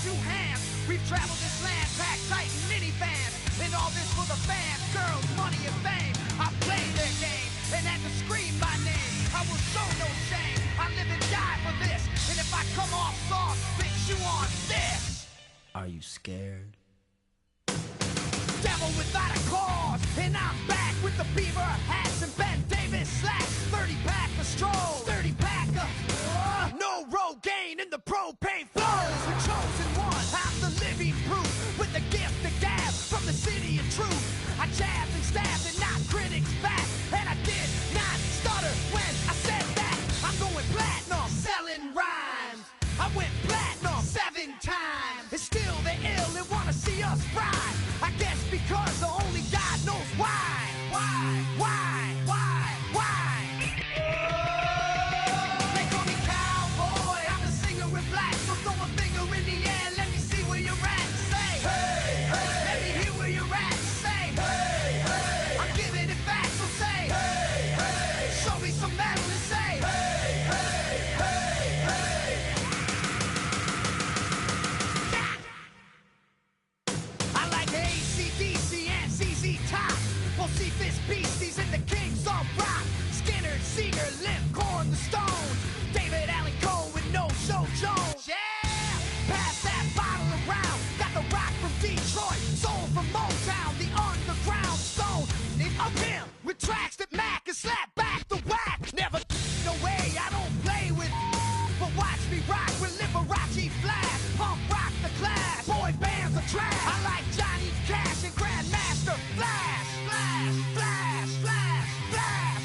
two hands. We've traveled this land, packed tight in minivans. And all this for the fans, girls, money, and fame. I played their game and had to scream my name. I will show no shame. I live and die for this. And if I come off soft, bitch, you on this. Are you scared? Devil without a cause, and I'm back with the beaver hats and Ben Davis slacks. 30-pack of stroll, 30-pack of no Rogaine in the propane flows. The chosen one, I'm the living proof with the gift of gab from the city of truth. I jabbed and stabbed and knocked critics back, and I did not stutter when I said that. I'm going platinum, selling rhymes. I went platinum 7 times, and still they're ill and wanna see us fry. I guess because only God knows why. They call me cowboy, I'm a singer with black. So throw a finger in the air, let me see where you're at. Say, hey, hey. Let me hear where you're at. Say, hey, hey. I'm giving it back, so say, hey, hey. Show me some metal and say, hey, hey, hey, hey. Yeah. I like AC/DC and ZZ Top. Bocephus Beasties and the Kings of Rock. Skinner, Seeger, Limp, Corn, the Stones. David Allen Coe with No Show Jones. Yeah! Pass that bottle around. Got the rock from Detroit, soul from Motown, the underground stone. Up him with tracks that Mac and slap back the whack. Never no way, I don't play with. But watch me rock with Liberace Flash. Punk rock the class. Boy bands are trash. I like Johnny Cash and Grandmaster Flash. Flash, flash, flash, flash.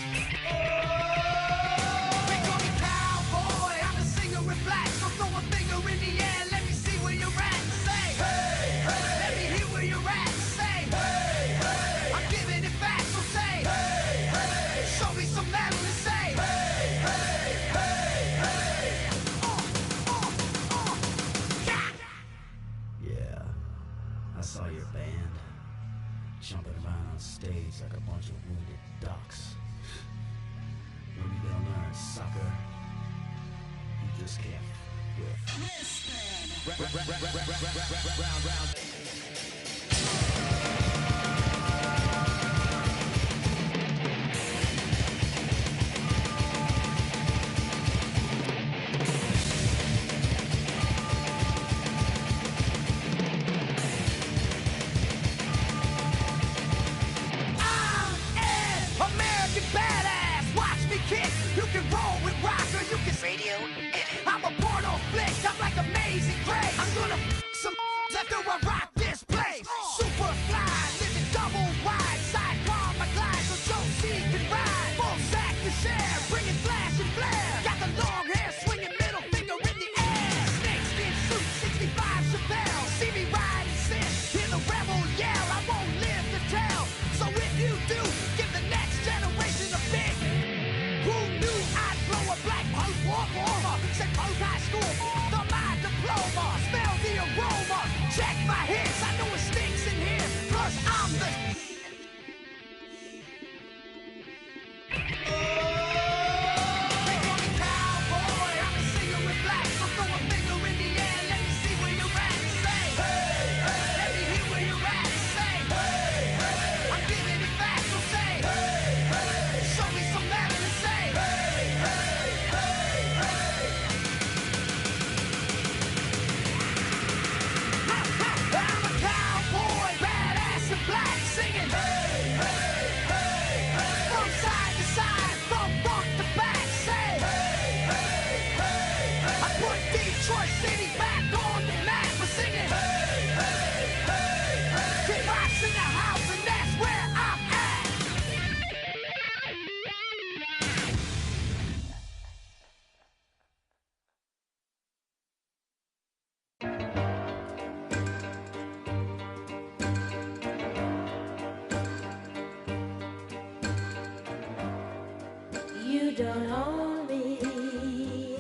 They call me cowboy, I'm a singer with black. So throw a finger in the air, let me see where you're at. Say, hey, hey. Let me hear where you're at. Say, hey, hey. I'm giving it back, so say, hey, hey. Show me some metal and say, hey, hey, hey, hey. Yeah, I saw your band jumping around on stage like a bunch of wounded ducks. Maybe they'll learn soccer. You just can't quit. Round. American badass, watch me kick. You can roll with rock or you can radio. I'm a porno flick, I'm like Amazing Grace. I'm gonna some after I rock this place. Super fly, living double wide, sidecar my glide so Josie can ride. Full sack to share, bringing flash and flare. Got the long hair, swinging middle finger in the air. Snakeskin suit, 65 Chevelle. See me ride and sit, hear the rebel yell. I won't live to tell, so if you do, give the next generation a big. Who knew I'd blow a black post walk over? Said post high school, the my diploma. Smell the aroma, check my hits. I know it stinks in here, plus I'm the. They call me cowboy, I'm a singer with black. So throw a finger in the air, let me see where you're at. Say, hey, hey. Let me hear where you're at. Say, hey, hey. I'm giving it back, so say, hey, hey. Show me some metal and say, hey, hey, hey, hey. I'm a cowboy, badass and black, singing, hey, hey, hey, hey. From side to side, from front to back, say, hey, hey, hey, hey. I put Detroit City back on the map for singing, hey, hey, hey, hey. Kid Rock's in the house and that's where I'm at. You don't own me.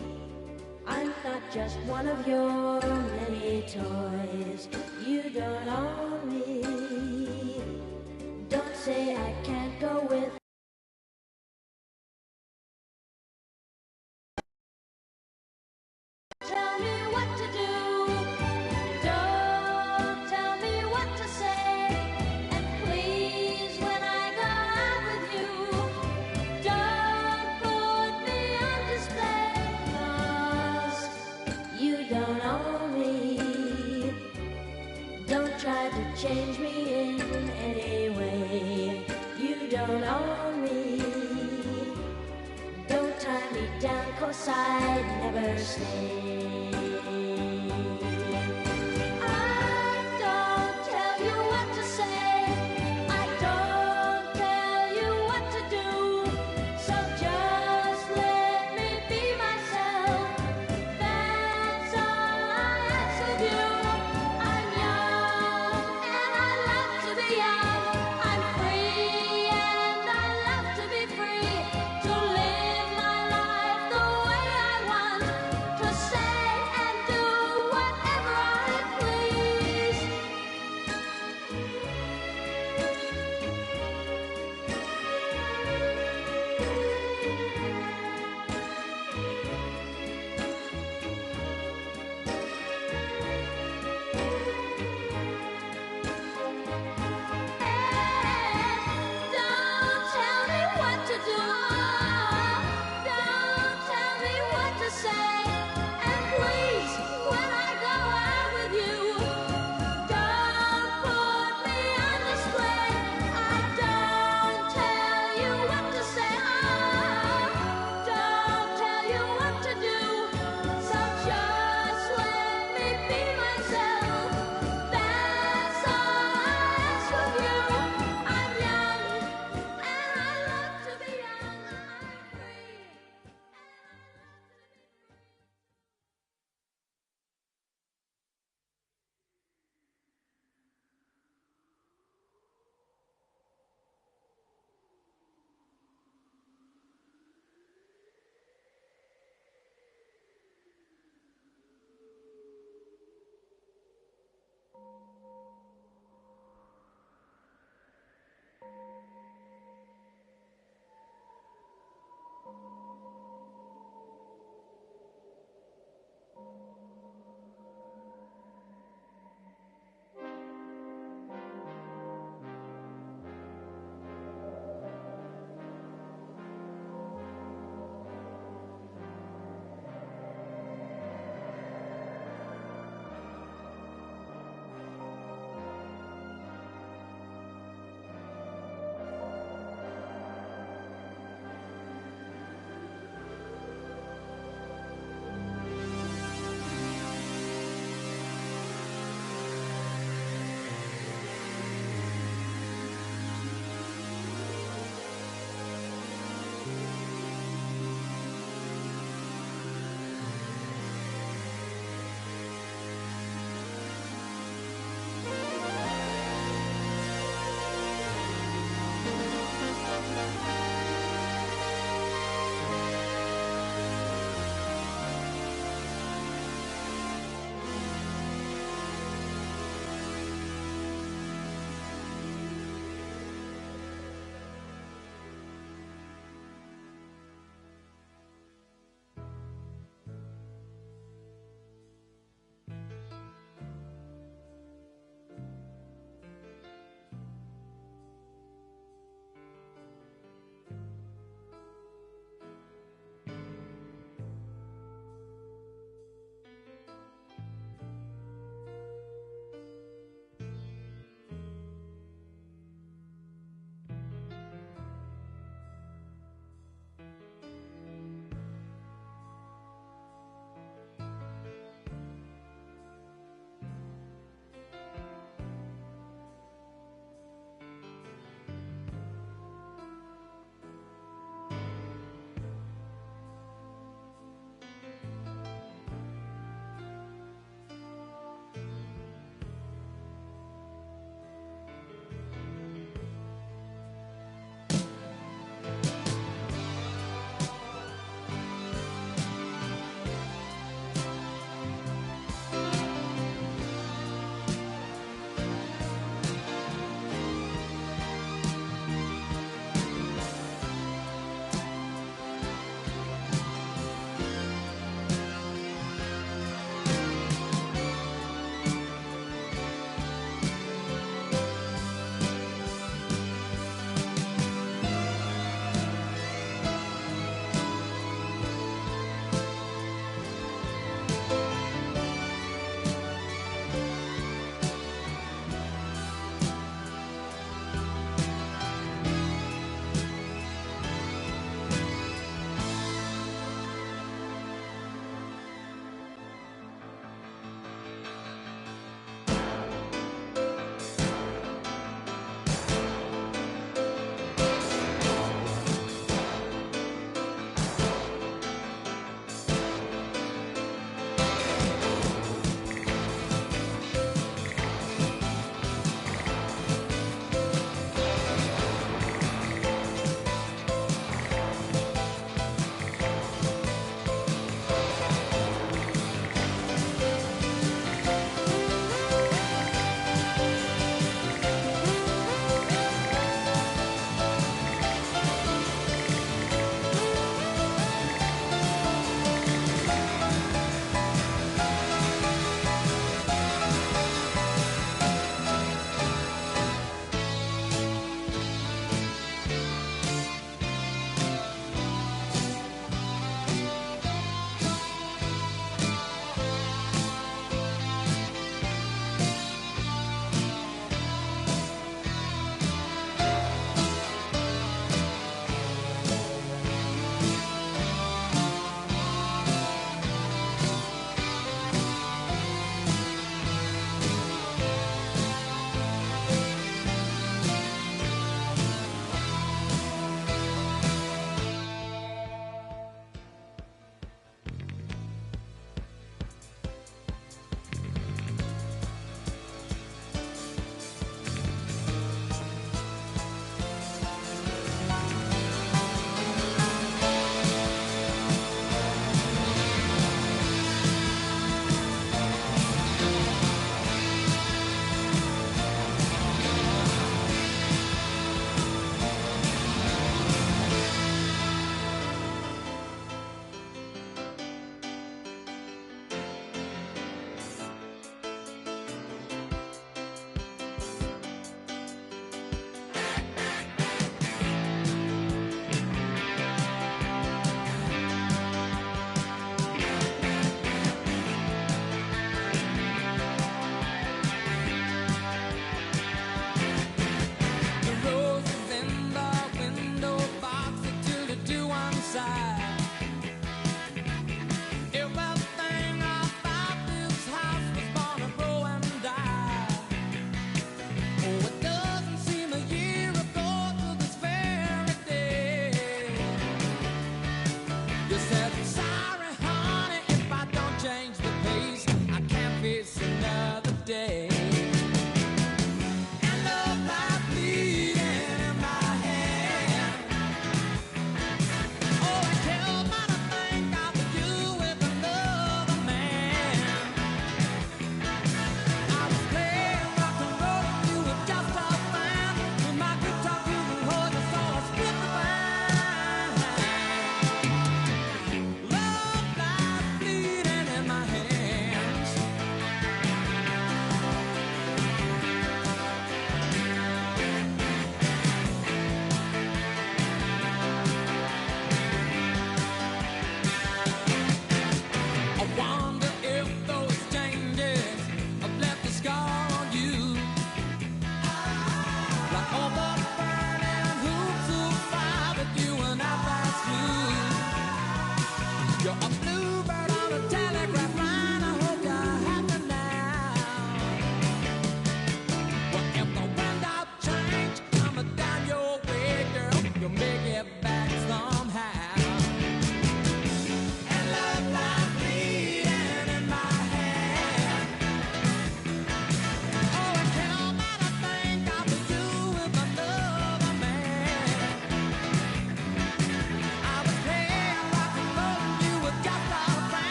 I'm not just one of your many toys. You don't own me. Don't say I can't go with. Tell me what to do. change me in any way. You don't own me. Don't tie me down, 'cause I'd never stay. I don't tell you what to say. I don't tell you what to do. So just let me be myself. That's all I ask of you. I'm young and I love to be young. I'm free and I love to be free. To live my life the way I want. To say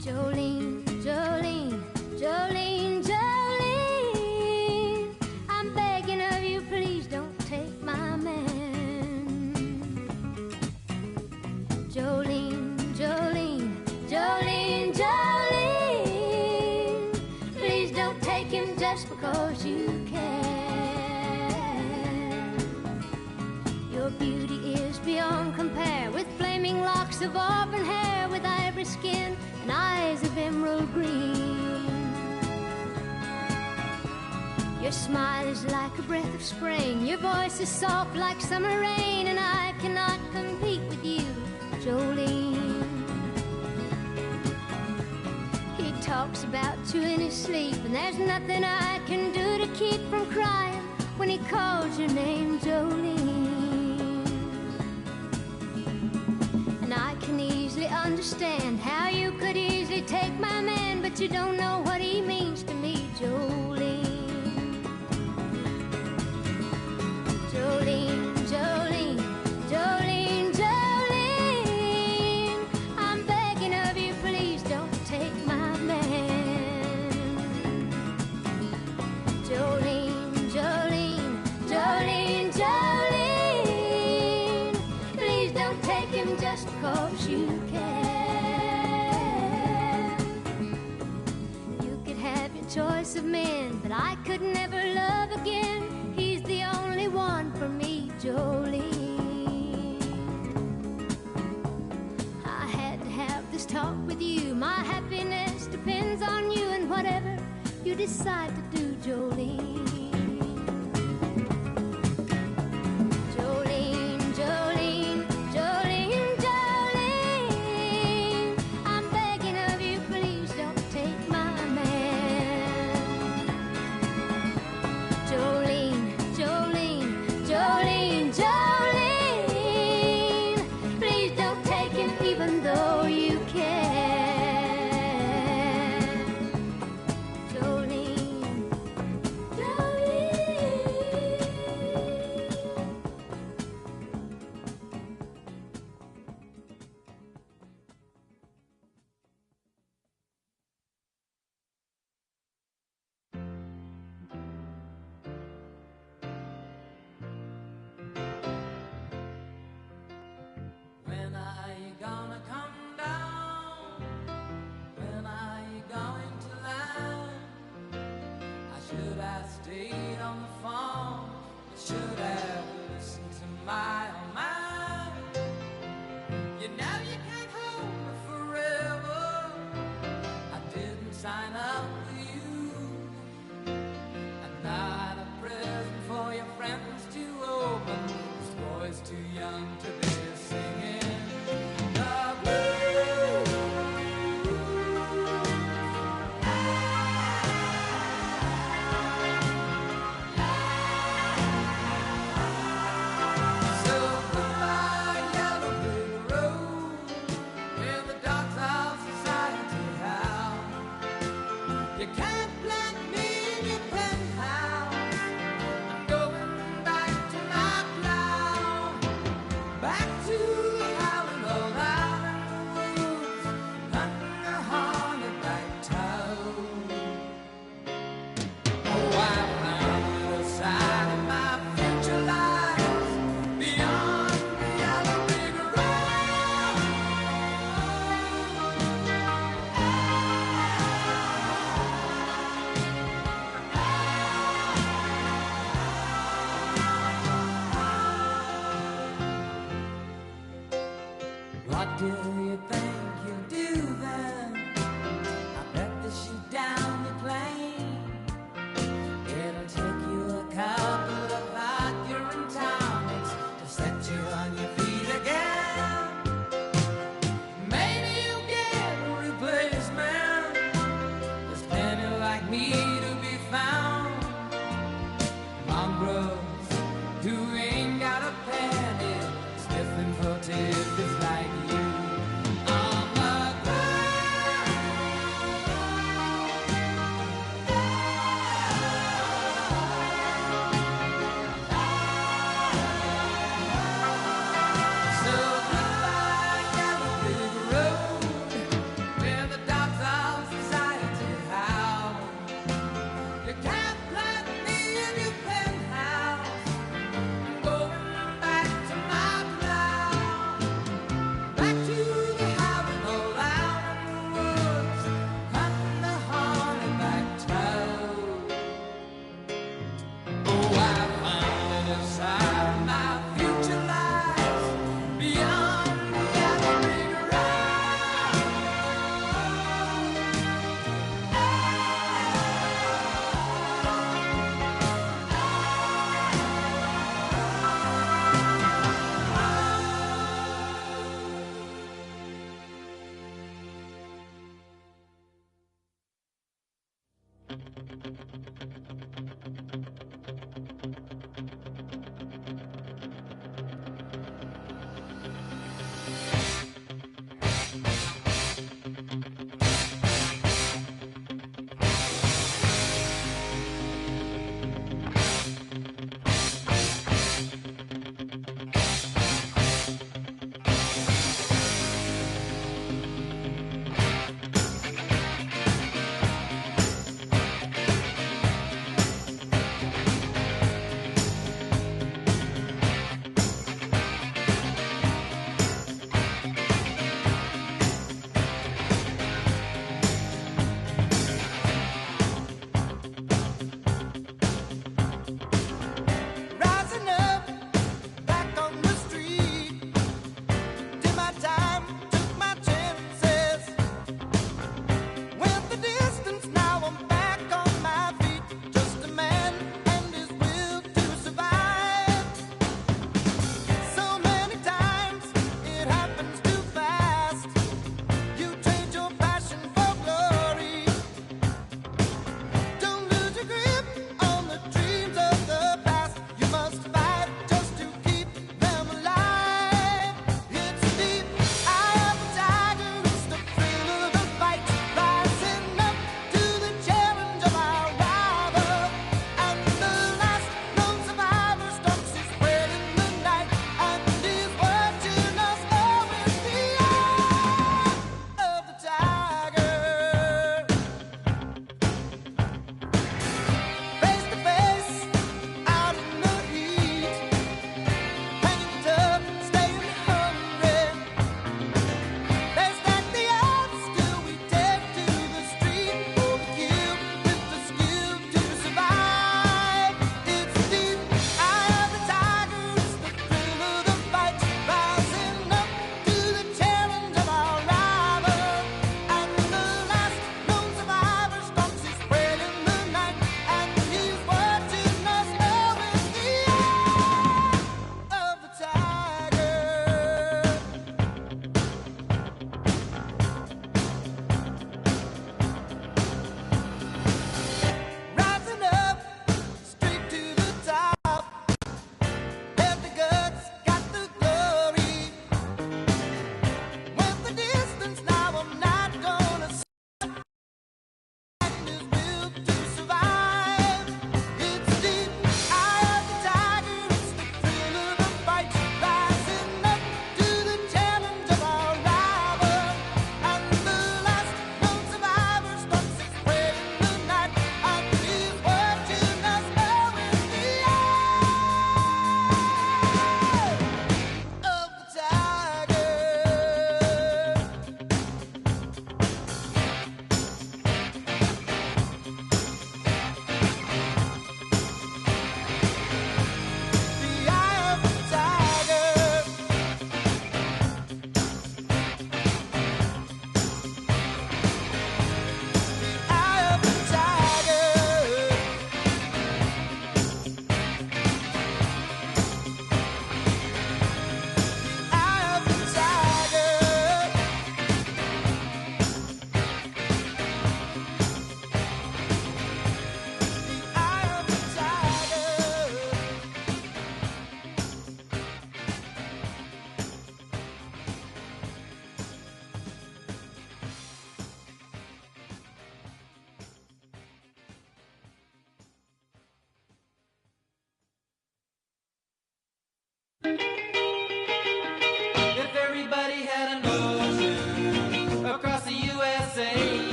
Jolene, Jolene, Jolene, Jolene, I'm begging of you, please don't take my man. Jolene, Jolene, Jolene, Jolene, please don't take him just because you can. Your beauty is beyond compare, with flaming locks of auburn hair, with ivory skin and eyes of emerald green. Your smile is like a breath of spring, your voice is soft like summer rain, and I cannot compete with you, Jolene. He talks about you in his sleep, and there's nothing I can do to keep from crying when he calls your name, Jolene. And I can easily understand how you could easily take my man, but you don't know what he means to me, Jolene. Jolene, Jolene, Jolene, Jolene, I'm begging of you, please don't take my man. Jolene, Jolene, Jolene, Jolene, please don't take him just 'cause you can. You could have your choice of men, but I could never love again. He's the only one for me, Jolene. I had to have this talk with you. My happiness depends on you and whatever you decide to do, Jolene. Jolene, Jolene, Jolene, Jolene, I'm begging of you, please don't take my man. Jolene, Jolene, Jolene, Jolene, please don't take him even though you can. Jolene, Jolene. When are you gonna come down? When are you going to land? I should have stayed on the phone. I should have listened to my own mind. You know you can't hold me forever. I didn't sign up with you. I'm not a present for your friends to open. This boy's too young to be singing the blues. So goodbye, yellow brick road.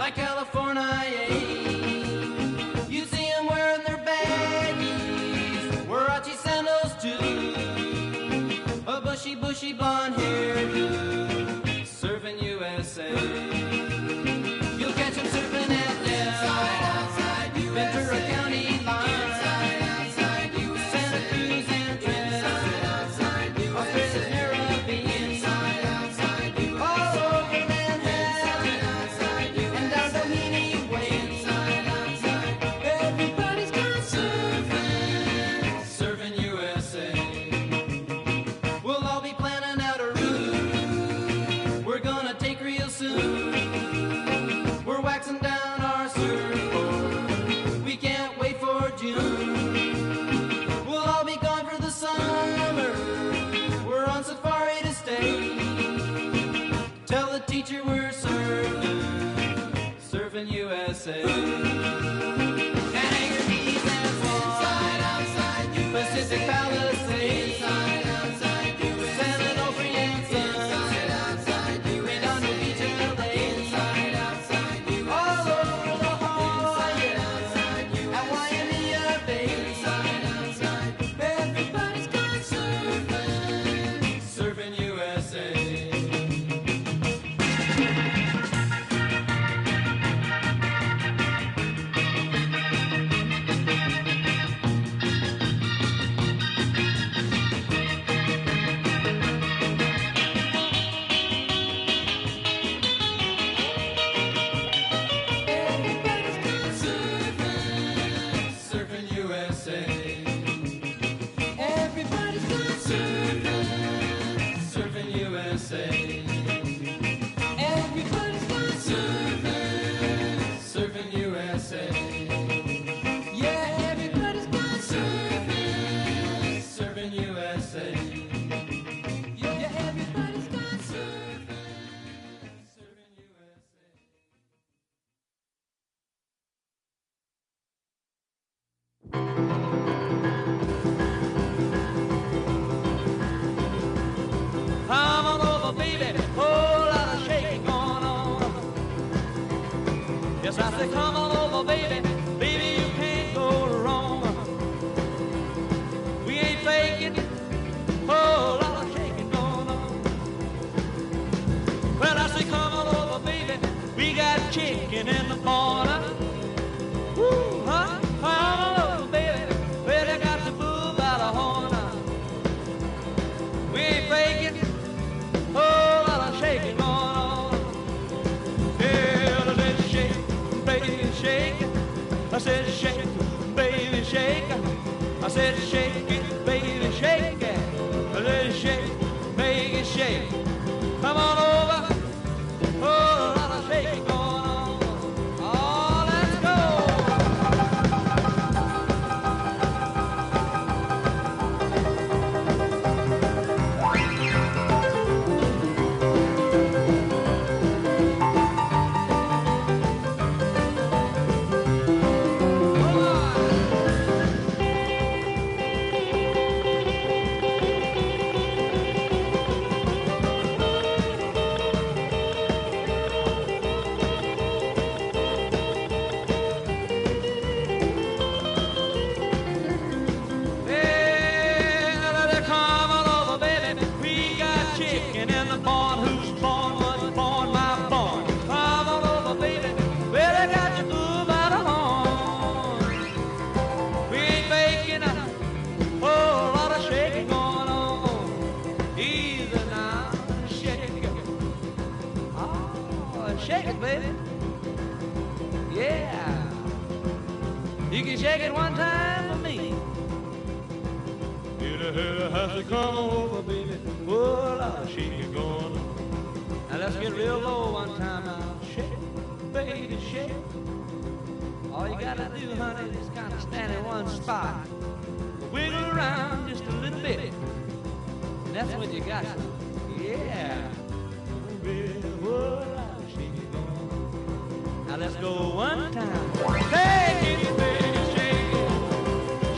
like California. You see them wearing their baggies, Warachi sandals too, a bushy blonde hairdo, surfing USA. You'll catch them surfing at Del, Ventura County line, Santa Cruz and Trent, Australia's Caribbean, all over Manhattan, and down Doheny Way. Everybody's gone surfing USA. We'll all be planning out a route we're gonna take real soon. We're waxing down our surfboard, we can't wait for June. We'll all be gone for the summer, we're on safari to stay. Tell the teacher we're surfing USA. And Anchor Keys and Swan, Pacific Palisades, San Onofre and Sons, Redondo Beach and LA, all over La Jolla and YMCA Bay. Everybody's gone surfing USA. Surfing USA. Everybody's gone surfing USA. Everybody's gone surfing USA. Yeah, everybody's gone surfing USA. Yeah, everybody's gone surfing USA. Come on over, baby, whole lot of shaking going on. Yes, I said, come on over, baby, baby, you can't go wrong. We ain't faking, whole lot of shaking going on. Well, I said, come on over, baby, we got chicken in the corner. Woo, huh? Come on over, baby, well, you got the bull by the horn. We ain't faking, whole lot of shaking going on. Yeah, let's shake, baby, shake. I said shake, baby, shake. I said shake it, baby, shake it. Let's shake, baby, shake. Come on over, whole lot of shaking going on. Oh, let's go. Well, come on over, baby. We got chicken in the barn. Who's born was born, my born. Come on over, baby. Well, I got you bull by the horn. We ain't faking a whole lot of shaking going on. Easy now, shake it. Oh, shake it, baby. Yeah. You can shake it one time for me. You have to come over, baby. Whole lot of shaking going on. Now let's get real low one time now. Shake, baby, shake. All you gotta do, honey, is kind of stand in one spot. Wiggle around just a little bit. And that's what you got. Yeah. Baby, whole lot of shaking going on. Now let's go one time. Shake it, baby, shake it.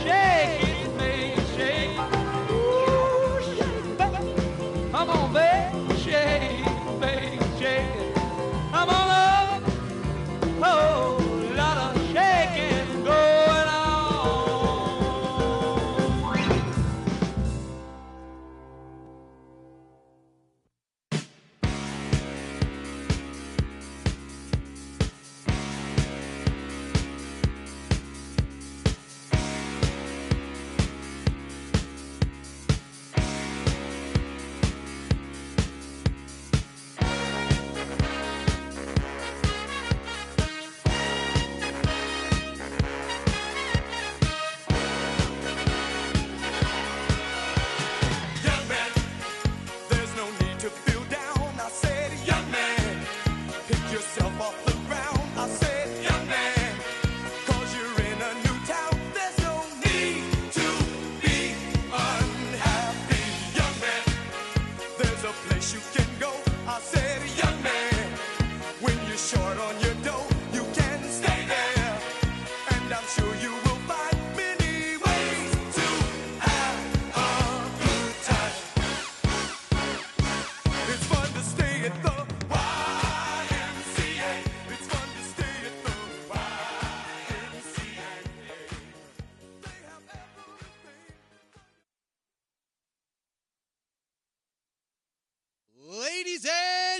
Shake it, baby, shake it. Ooh, shake it, baby. Come on, baby, shake it, baby, shake it. Come on up,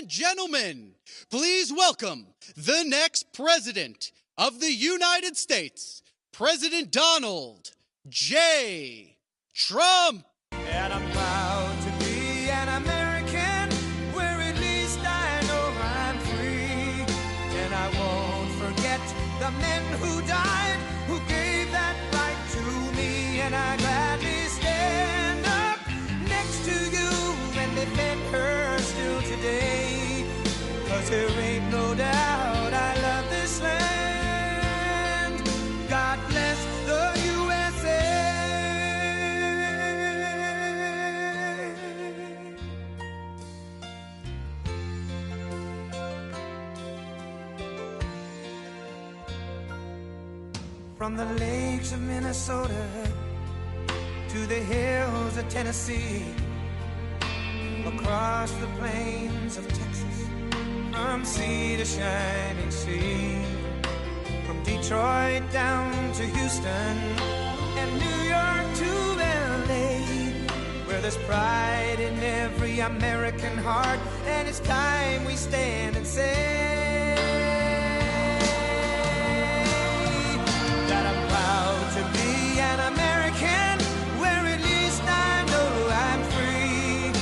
and gentlemen, please welcome the next president of the United States, President Donald J. Trump. And I'm proud to be an American, where at least I know I'm free. And I won't forget the men who died, who gave that right to me. And I gladly stand up next to you and defend her still today. 'Cause there ain't no doubt I love this land. God bless the USA. From the lakes of Minnesota to the hills of Tennessee, across the plains of Texas, from sea to shining sea, from Detroit down to Houston and New York to LA, where there's pride in every American heart, and it's time we stand and say that I'm proud to be an American, where at least I know I'm free.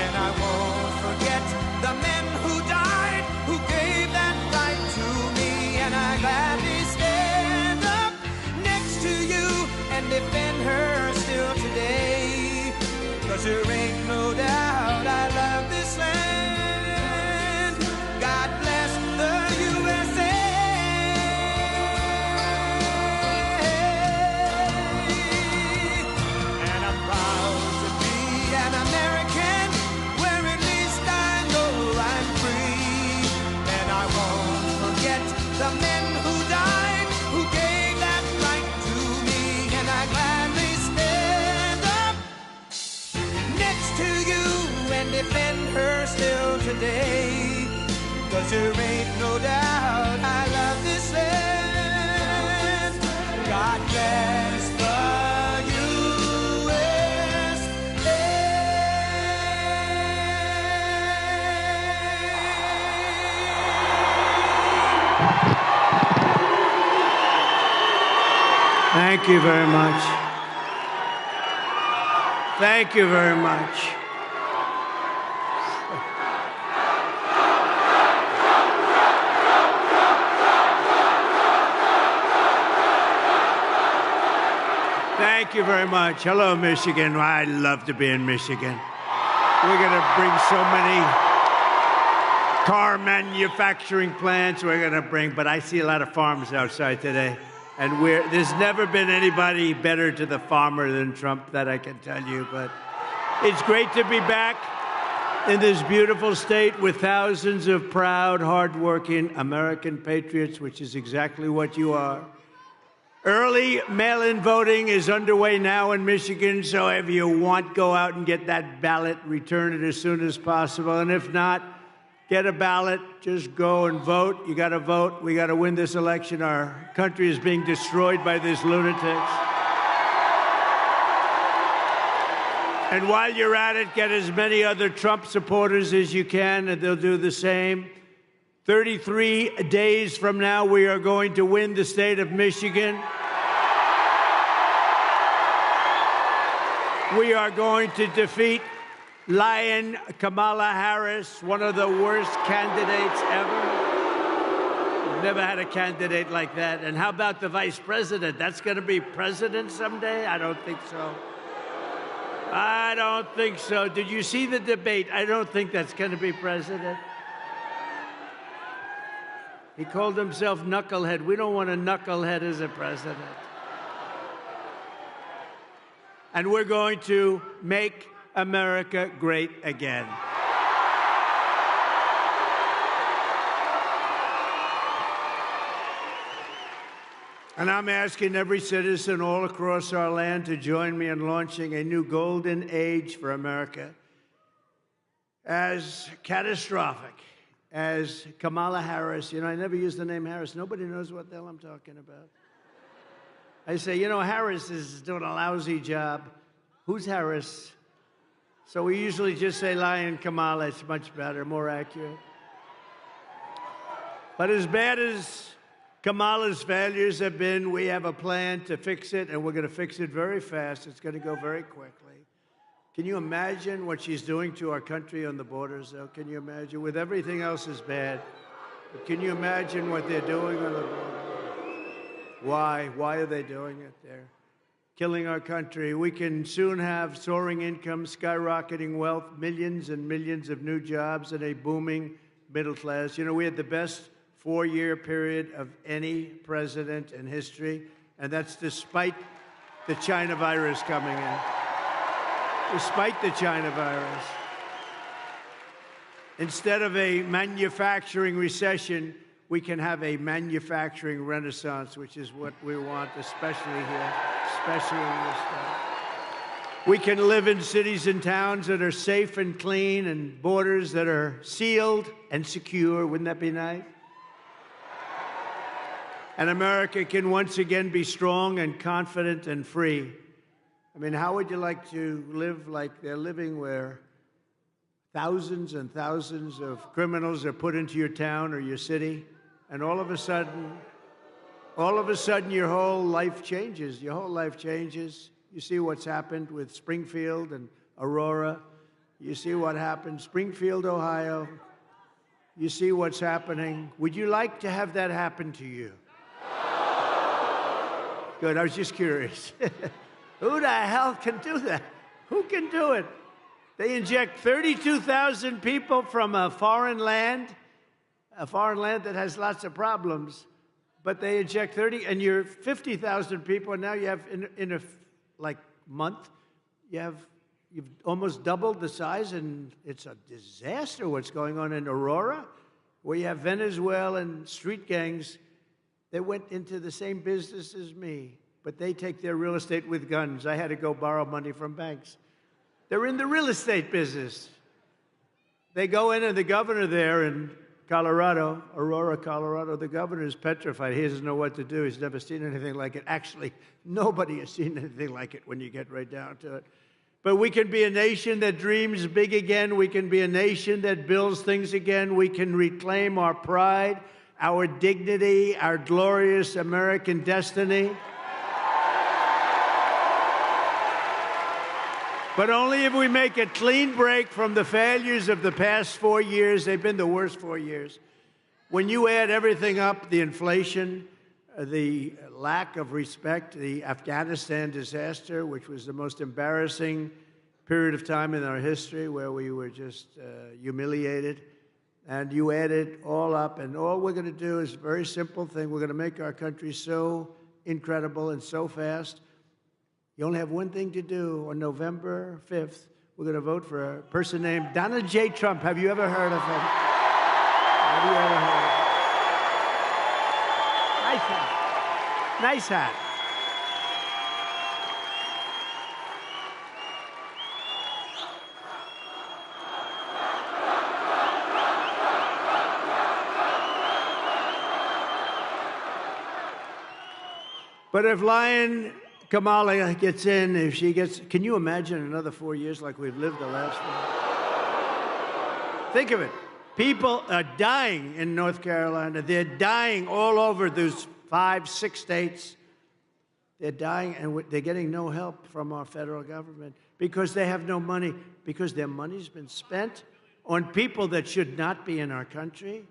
And I won't forget the men who died, who gave that right to me. And I gladly stand up next to you and defend her still today. 'Cause there ain't no doubt I love this land. God bless the USA. And I'm proud to be an American, where at least I know I'm free. And I won't forget the men who died, who gave that right to me. And I gladly stand up next to you and defend her still today. 'Cause there ain't no doubt I love this land. God bless the Thank you very much. Thank you very much. Thank you very much. Hello, Michigan. I love to be in Michigan. We're going to bring so many car manufacturing plants we're going to bring, but I see a lot of farmers outside today. And there's never been anybody better to the farmer than Trump, that I can tell you. But it's great to be back in this beautiful state with thousands of proud, hardworking American patriots, which is exactly what you are. Early mail-in voting is underway now in Michigan, so if you want, go out and get that ballot, return it as soon as possible. And if not, get a ballot, just go and vote. You got to vote. We got to win this election. Our country is being destroyed by these lunatics. And while you're at it, get as many other Trump supporters as you can, and they'll do the same. 33 days from now, we are going to win the state of Michigan. We are going to defeat Lion Kamala Harris, one of the worst candidates ever. We've never had a candidate like that. And how about the vice president? That's going to be president someday? I don't think so. I don't think so. Did you see the debate? I don't think that's going to be president. He called himself knucklehead. We don't want a knucklehead as a president. And we're going to make America great again. And I'm asking every citizen all across our land to join me in launching a new golden age for America. As catastrophic as Kamala Harris, I never use the name Harris. Nobody knows what the hell I'm talking about. I say, Harris is doing a lousy job. Who's Harris? So we usually just say Lion Kamala. It's much better, more accurate. But as bad as Kamala's failures have been, we have a plan to fix it, and we're going to fix it very fast. It's going to go very quickly. Can you imagine what she's doing to our country on the borders, though? Can you imagine? With everything else is bad. But can you imagine what they're doing on the border? Why? Why are they doing it? They're killing our country. We can soon have soaring incomes, skyrocketing wealth, millions and millions of new jobs, and a booming middle class. You know, we had the best four-year period of any president in history, and that's despite the China virus coming in. Despite the China virus. Instead of a manufacturing recession, we can have a manufacturing renaissance, which is what we want, especially here, especially in this state. We can live in cities and towns that are safe and clean and borders that are sealed and secure. Wouldn't that be nice? And America can once again be strong and confident and free. I mean, how would you like to live like they're living, where thousands and thousands of criminals are put into your town or your city, and all of a sudden, your whole life changes. Your whole life changes. You see what's happened with Springfield and Aurora. You see what happened, Springfield, Ohio. You see what's happening. Would you like to have that happen to you? Good, I was just curious. Who the hell can do that? Who can do it? They inject 32,000 people from a foreign land that has lots of problems, but they inject 30, and you're 50,000 people, and now you have, in a month, you've almost doubled the size, and it's a disaster what's going on in Aurora, where you have Venezuelan street gangs. They went into the same business as me, but they take their real estate with guns. I had to go borrow money from banks. They're in the real estate business. They go in, and the governor there in Colorado, Aurora, Colorado, the governor is petrified. He doesn't know what to do. He's never seen anything like it. Actually, nobody has seen anything like it when you get right down to it. But we can be a nation that dreams big again. We can be a nation that builds things again. We can reclaim our pride, our dignity, our glorious American destiny. But only if we make a clean break from the failures of the past 4 years. They've been the worst 4 years. When you add everything up, the inflation, the lack of respect, the Afghanistan disaster, which was the most embarrassing period of time in our history, where we were just humiliated, and you add it all up, and all we're going to do is a very simple thing. We're going to make our country so incredible and so fast. You only have one thing to do. On November 5th, we're going to vote for a person named Donald J. Trump. Have you ever heard of him? Have you ever heard of him? Nice hat. Nice hat. But if Lion Kamala gets in, if she gets, can you imagine another 4 years like we've lived the last 4? Think of it. People are dying in North Carolina. They're dying all over those 5, 6 states. They're dying, and they're getting no help from our federal government because they have no money, because their money's been spent on people that should not be in our country.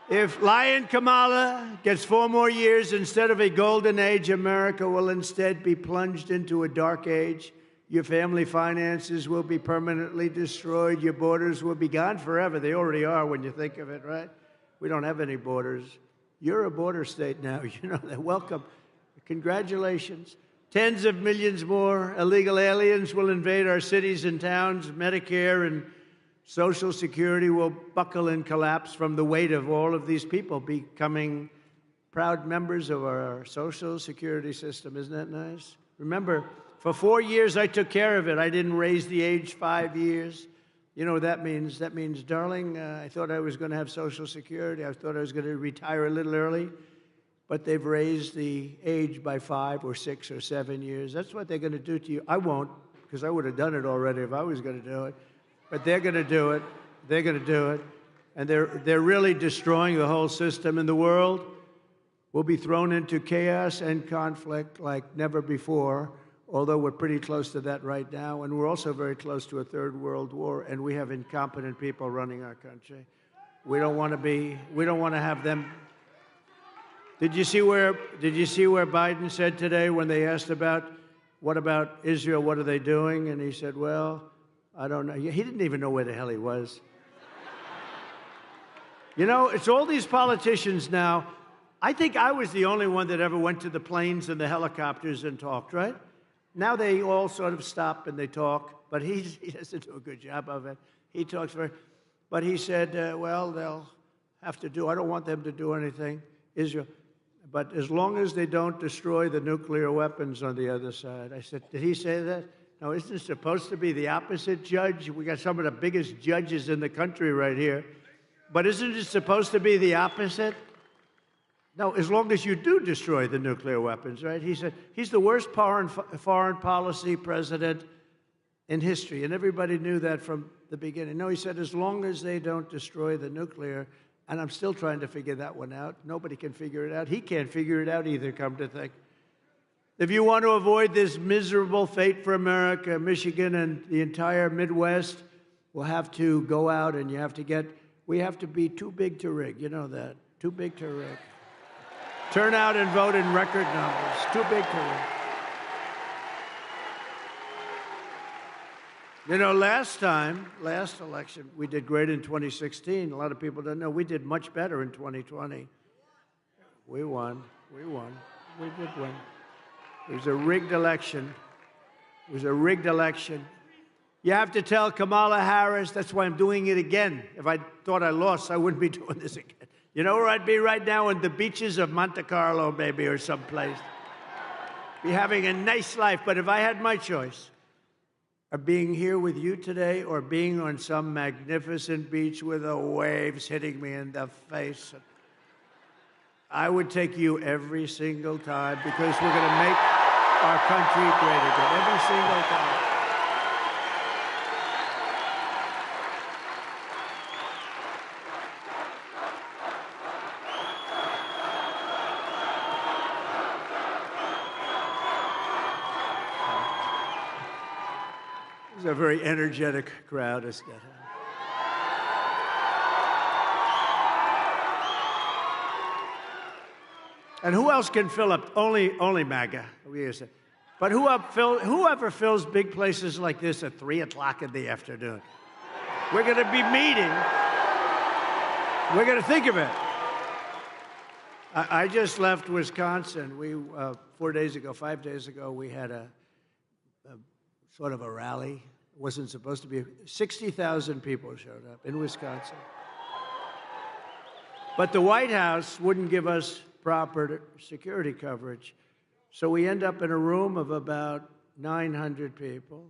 If Lion Kamala gets 4 more years, instead of a golden age, America will instead be plunged into a dark age. Your family finances will be permanently destroyed. Your borders will be gone forever. They already are when you think of it, right? We don't have any borders. You're a border state now. You know that. Welcome. Congratulations. Tens of millions more illegal aliens will invade our cities and towns. Medicare and Social Security will buckle and collapse from the weight of all of these people becoming proud members of our Social Security system. Isn't that nice? Remember, for 4 years I took care of it. I didn't raise the age 5 years. You know what that means? That means, darling, I thought I was going to have Social Security. I thought I was going to retire a little early. But they've raised the age by 5 or 6 or 7 years. That's what they're going to do to you. I won't, because I would have done it already if I was going to do it. But they're going to do it. They're going to do it. and they're really destroying the whole system, and the world will be thrown into chaos and conflict like never before, although we're pretty close to that right now, and we're also very close to a third world war, and we have incompetent people running our country. We don't want to have them. Did you see where Biden said today when they asked what about Israel, what are they doing? And he said, well, I don't know. He didn't even know where the hell he was. You know, it's all these politicians now. I think I was the only one that ever went to the planes and the helicopters and talked, right? Now they all sort of stop and they talk, but he doesn't do a good job of it. He talks very, but he said, well, they'll have to do, I don't want them to do anything, Israel, but as long as they don't destroy the nuclear weapons on the other side. I said, did he say that? No, isn't it supposed to be the opposite, Judge? We got some of the biggest judges in the country right here. But isn't it supposed to be the opposite? No, as long as you do destroy the nuclear weapons, right? He said he's the worst foreign policy president in history, and everybody knew that from the beginning. No, he said as long as they don't destroy the nuclear, and I'm still trying to figure that one out. Nobody can figure it out. He can't figure it out either, come to think. If you want to avoid this miserable fate for America, Michigan and the entire Midwest will have to go out and we have to be too big to rig. You know that. Too big to rig. Turn out and vote in record numbers. Too big to rig. You know, last election, we did great in 2016. A lot of people don't know. We did much better in 2020. We won. We did win. It was a rigged election. You have to tell Kamala Harris, that's why I'm doing it again. If I thought I lost, I wouldn't be doing this again. You know where I'd be right now? On the beaches of Monte Carlo, maybe, or someplace. Be having a nice life. But if I had my choice of being here with you today or being on some magnificent beach with the waves hitting me in the face, I would take you every single time because we're going to make our country great again. Every single time. A very energetic crowd is that. And who else can fill up? Only Maga. But whoever fills big places like this at 3 o'clock in the afternoon? We're going to be meeting. We're going to think of it. I just left Wisconsin. We 5 days ago, we had a sort of a rally. It wasn't supposed to be. 60,000 people showed up in Wisconsin. But the White House wouldn't give us proper security coverage. So we end up in a room of about 900 people.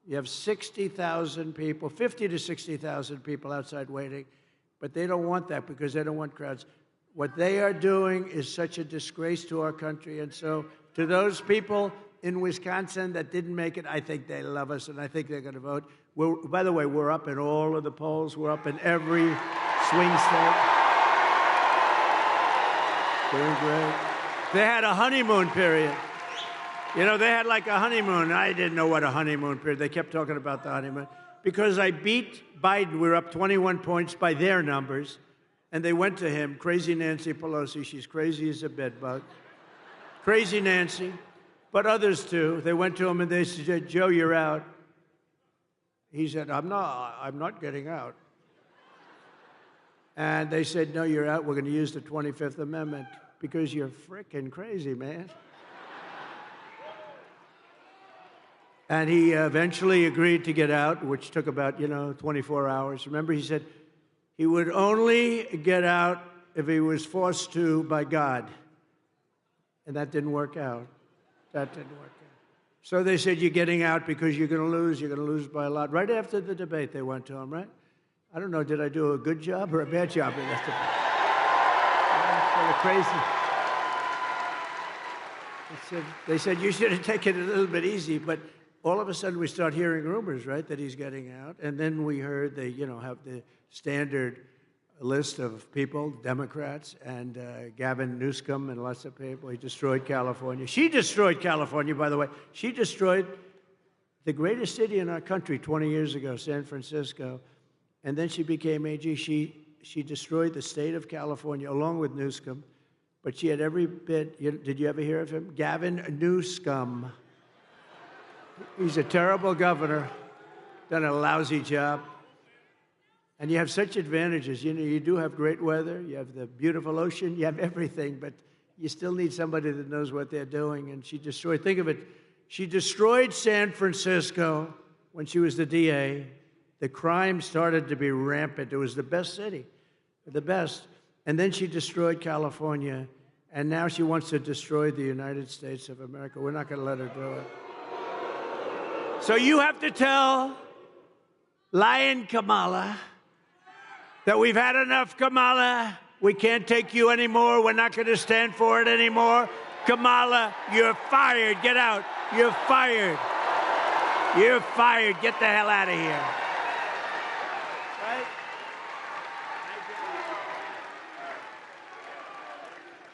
You have 60,000 people, 50 to 60,000 people outside waiting. But they don't want that because they don't want crowds. What they are doing is such a disgrace to our country. And so to those people in Wisconsin that didn't make it, I think they love us, and I think they're going to vote. By the way, we're up in all of the polls. We're up in every swing state. Doing great. They had a honeymoon period. You know, they had like a honeymoon. I didn't know what a honeymoon period. They kept talking about the honeymoon. Because I beat Biden, we were up 21 points by their numbers, and they went to him, crazy Nancy Pelosi. She's crazy as a bedbug. Crazy Nancy. But others too. They went to him and they said, Joe, you're out. He said, I'm not getting out. And they said, no, you're out. We're going to use the 25th Amendment because you're frickin' crazy, man. And he eventually agreed to get out, which took about, 24 hours. Remember, he said he would only get out if he was forced to by God. And that didn't work out. That didn't work out. So they said, you're getting out because you're going to lose. You're going to lose by a lot. Right after the debate, they went to him, right? I don't know, did I do a good job or a bad job in that debate? Sort of crazy. They said, you should have taken it a little bit easy. But all of a sudden, we start hearing rumors, right, that he's getting out. And then we heard they, have the standard a list of people, Democrats, and Gavin Newsom and lots of people. He destroyed California. She destroyed California, by the way. She destroyed the greatest city in our country 20 years ago, San Francisco. And then she became AG. She destroyed the state of California along with Newsom. But she had every bit, did you ever hear of him? Gavin Newsom. He's a terrible governor, done a lousy job. And you have such advantages. You know, you do have great weather, you have the beautiful ocean, you have everything, but you still need somebody that knows what they're doing. And she destroyed, think of it, she destroyed San Francisco when she was the DA. The crime started to be rampant. It was the best city, the best. And then she destroyed California, and now she wants to destroy the United States of America. We're not going to let her do it. So you have to tell Lion Kamala that we've had enough, Kamala. We can't take you anymore. We're not going to stand for it anymore. Kamala, you're fired. Get out. You're fired. You're fired. Get the hell out of here. Right?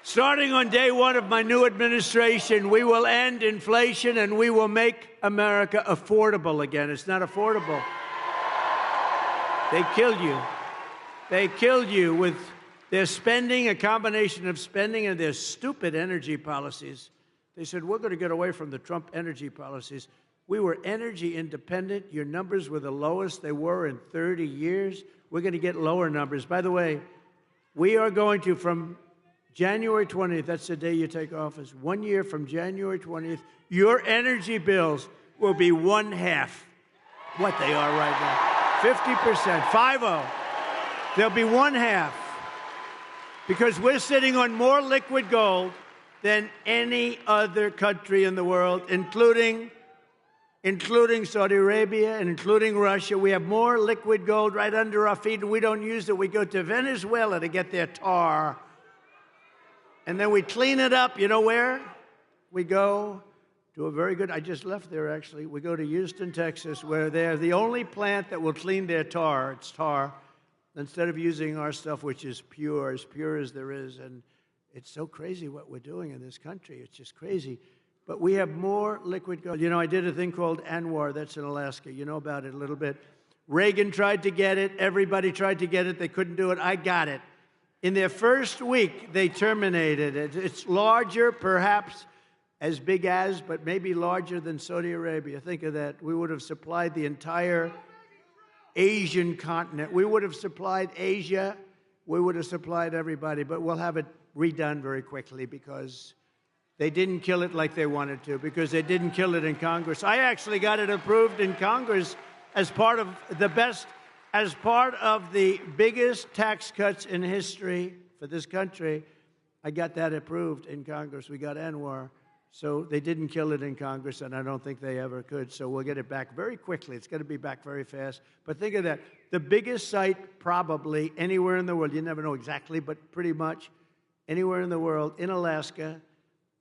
Starting on day one of my new administration, we will end inflation and we will make America affordable again. It's not affordable. They killed you. They killed you with their spending, a combination of spending and their stupid energy policies. They said, we're going to get away from the Trump energy policies. We were energy independent. Your numbers were the lowest they were in 30 years. We're going to get lower numbers. By the way, we are going to, from January 20th, that's the day you take office, 1 year from January 20th, your energy bills will be 1/2 what they are right now. 50%, 50. They'll be 1/2. Because we're sitting on more liquid gold than any other country in the world, including Saudi Arabia and including Russia. We have more liquid gold right under our feet, and we don't use it. We go to Venezuela to get their tar. And then we clean it up. You know where? We go to a very good, I just left there actually. We go to Houston, Texas, where they're the only plant that will clean their tar. It's tar. Instead of using our stuff, which is pure as there is. And it's so crazy what we're doing in this country. It's just crazy. But we have more liquid gold. You know, I did a thing called ANWR. That's in Alaska. You know about it a little bit. Reagan tried to get it. Everybody tried to get it. They couldn't do it. I got it. In their first week, they terminated it. It's larger, perhaps as big as, but maybe larger than Saudi Arabia. Think of that. We would have supplied the entire Asian continent. We would have supplied Asia. We would have supplied everybody, but we'll have it redone very quickly because they didn't kill it like they wanted to, because they didn't kill it in Congress. I actually got it approved in Congress as part of the biggest tax cuts in history for this country. I got that approved in Congress. We got ANWR. So they didn't kill it in Congress, and I don't think they ever could. So we'll get it back very quickly. It's going to be back very fast. But think of that. The biggest site probably anywhere in the world, you never know exactly, but pretty much anywhere in the world, in Alaska.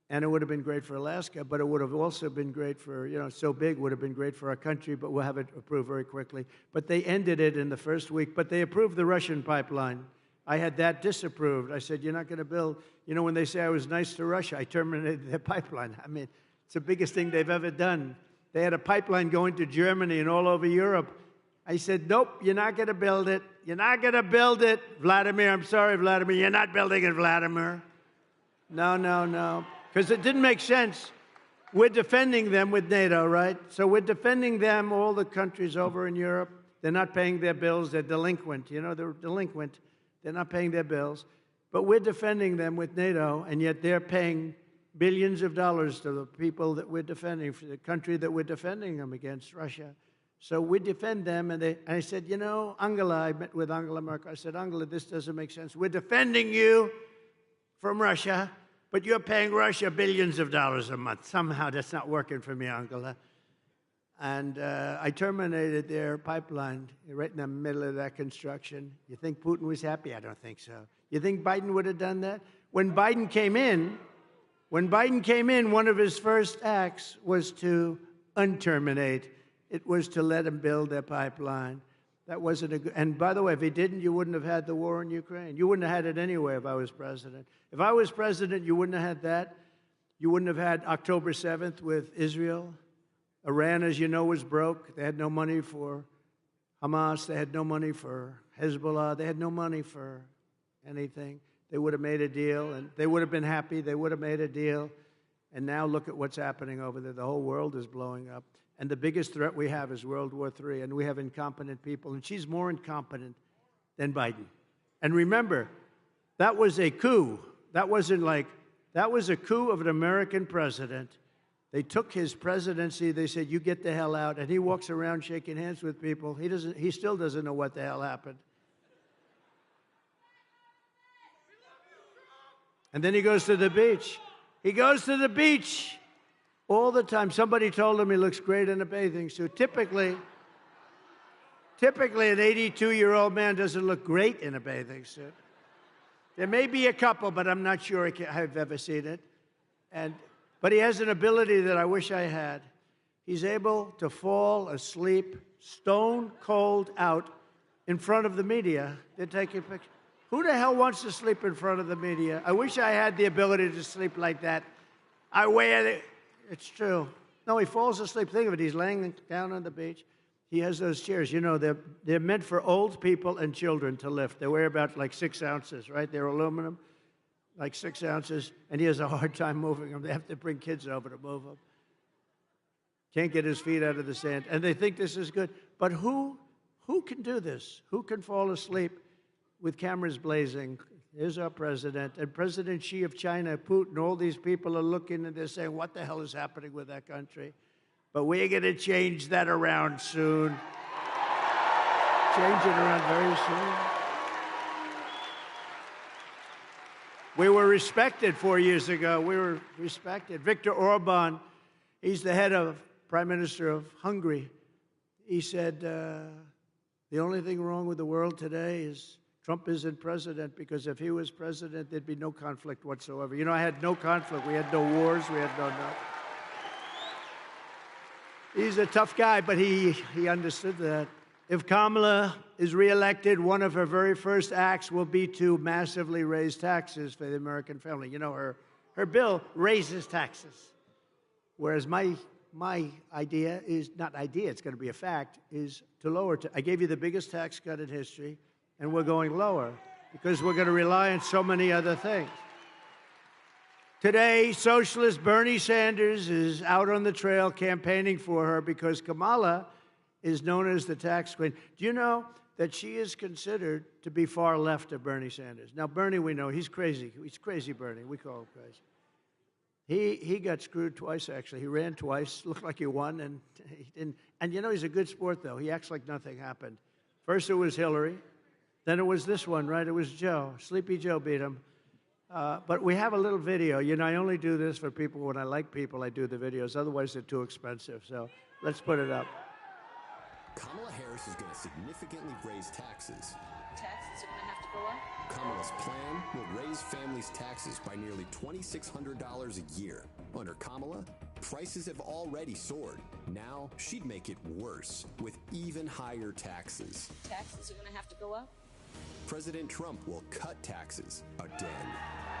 And it would have been great for Alaska, but it would have also been great for, you know, so big would have been great for our country, but we'll have it approved very quickly. But they ended it in the first week, but they approved the Russian pipeline. I had that disapproved. I said, you're not going to build. You know, when they say I was nice to Russia, I terminated their pipeline. I mean, it's the biggest thing they've ever done. They had a pipeline going to Germany and all over Europe. I said, nope, you're not going to build it. You're not going to build it. Vladimir, I'm sorry, Vladimir, you're not building it, Vladimir. No. Because it didn't make sense. We're defending them with NATO, right? So we're defending them, all the countries over in Europe. They're not paying their bills. They're delinquent. You know, they're delinquent. They're not paying their bills. But we're defending them with NATO, and yet they're paying billions of dollars to the people that we're defending, for the country that we're defending them against, Russia. So we defend them, and I said, you know, Angela, I met with Angela Merkel. I said, Angela, this doesn't make sense. We're defending you from Russia, but you're paying Russia billions of dollars a month. Somehow that's not working for me, Angela. And I terminated their pipeline right in the middle of that construction. You think Putin was happy? I don't think so. You think Biden would have done that? When Biden came in, one of his first acts was to unterminate. It was to let them build their pipeline. That wasn't a good, and by the way, if he didn't, you wouldn't have had the war in Ukraine. You wouldn't have had it anyway if I was president. If I was president, you wouldn't have had that. You wouldn't have had October 7th with Israel. Iran, as you know, was broke. They had no money for Hamas. They had no money for Hezbollah. They had no money for anything. They would have made a deal, and they would have been happy. They would have made a deal. And now look at what's happening over there. The whole world is blowing up. And the biggest threat we have is World War III, and we have incompetent people. And she's more incompetent than Biden. And remember, that was a coup. That was a coup of an American president. They took his presidency. They said, you get the hell out. And he walks around shaking hands with people. He still doesn't know what the hell happened. And then he goes to the beach. He goes to the beach all the time. Somebody told him he looks great in a bathing suit. Typically, an 82-year-old man doesn't look great in a bathing suit. There may be a couple, but I'm not sure I've ever seen it. But he has an ability that I wish I had. He's able to fall asleep stone cold out in front of the media. They're taking pictures. Who the hell wants to sleep in front of the media? I wish I had the ability to sleep like that. I wear it. It's true. No, he falls asleep. Think of it. He's laying down on the beach. He has those chairs. You know, they're meant for old people and children to lift. They weigh about like 6 ounces, right? They're aluminum, like 6 ounces. And he has a hard time moving them. They have to bring kids over to move them. Can't get his feet out of the sand. And they think this is good. But who can do this? Who can fall asleep with cameras blazing? Here's our president. And President Xi of China, Putin, all these people are looking and they're saying, what the hell is happening with that country? But we're going to change that around soon. Change it around very soon. We were respected 4 years ago. We were respected. Viktor Orban, he's the head of Prime Minister of Hungary. He said, the only thing wrong with the world today is Trump isn't president, because if he was president, there'd be no conflict whatsoever. You know, I had no conflict. We had no wars. We had no nothing. He's a tough guy, but he understood that. If Kamala is reelected, one of her very first acts will be to massively raise taxes for the American family. You know, her bill raises taxes. Whereas my idea is, not idea, it's going to be a fact, is to lower. I gave you the biggest tax cut in history, and we're going lower because we're going to rely on so many other things. Today, socialist Bernie Sanders is out on the trail campaigning for her because Kamala is known as the tax queen. Do you know that she is considered to be far left of Bernie Sanders? Now, Bernie, we know, he's crazy. He's crazy Bernie. We call him crazy. He got screwed twice, actually. He ran twice, looked like he won, and he didn't. And you know, he's a good sport, though. He acts like nothing happened. First it was Hillary. Then it was this one, right? It was Joe. Sleepy Joe beat him. But we have a little video. You know, I only do this for people when I like people. I do the videos. Otherwise, they're too expensive. So let's put it up. Kamala Harris is going to significantly raise taxes. Taxes are going to have to go up? Kamala's plan will raise families' taxes by nearly $2,600 a year. Under Kamala, prices have already soared. Now, she'd make it worse with even higher taxes. Taxes are going to have to go up? President Trump will cut taxes again.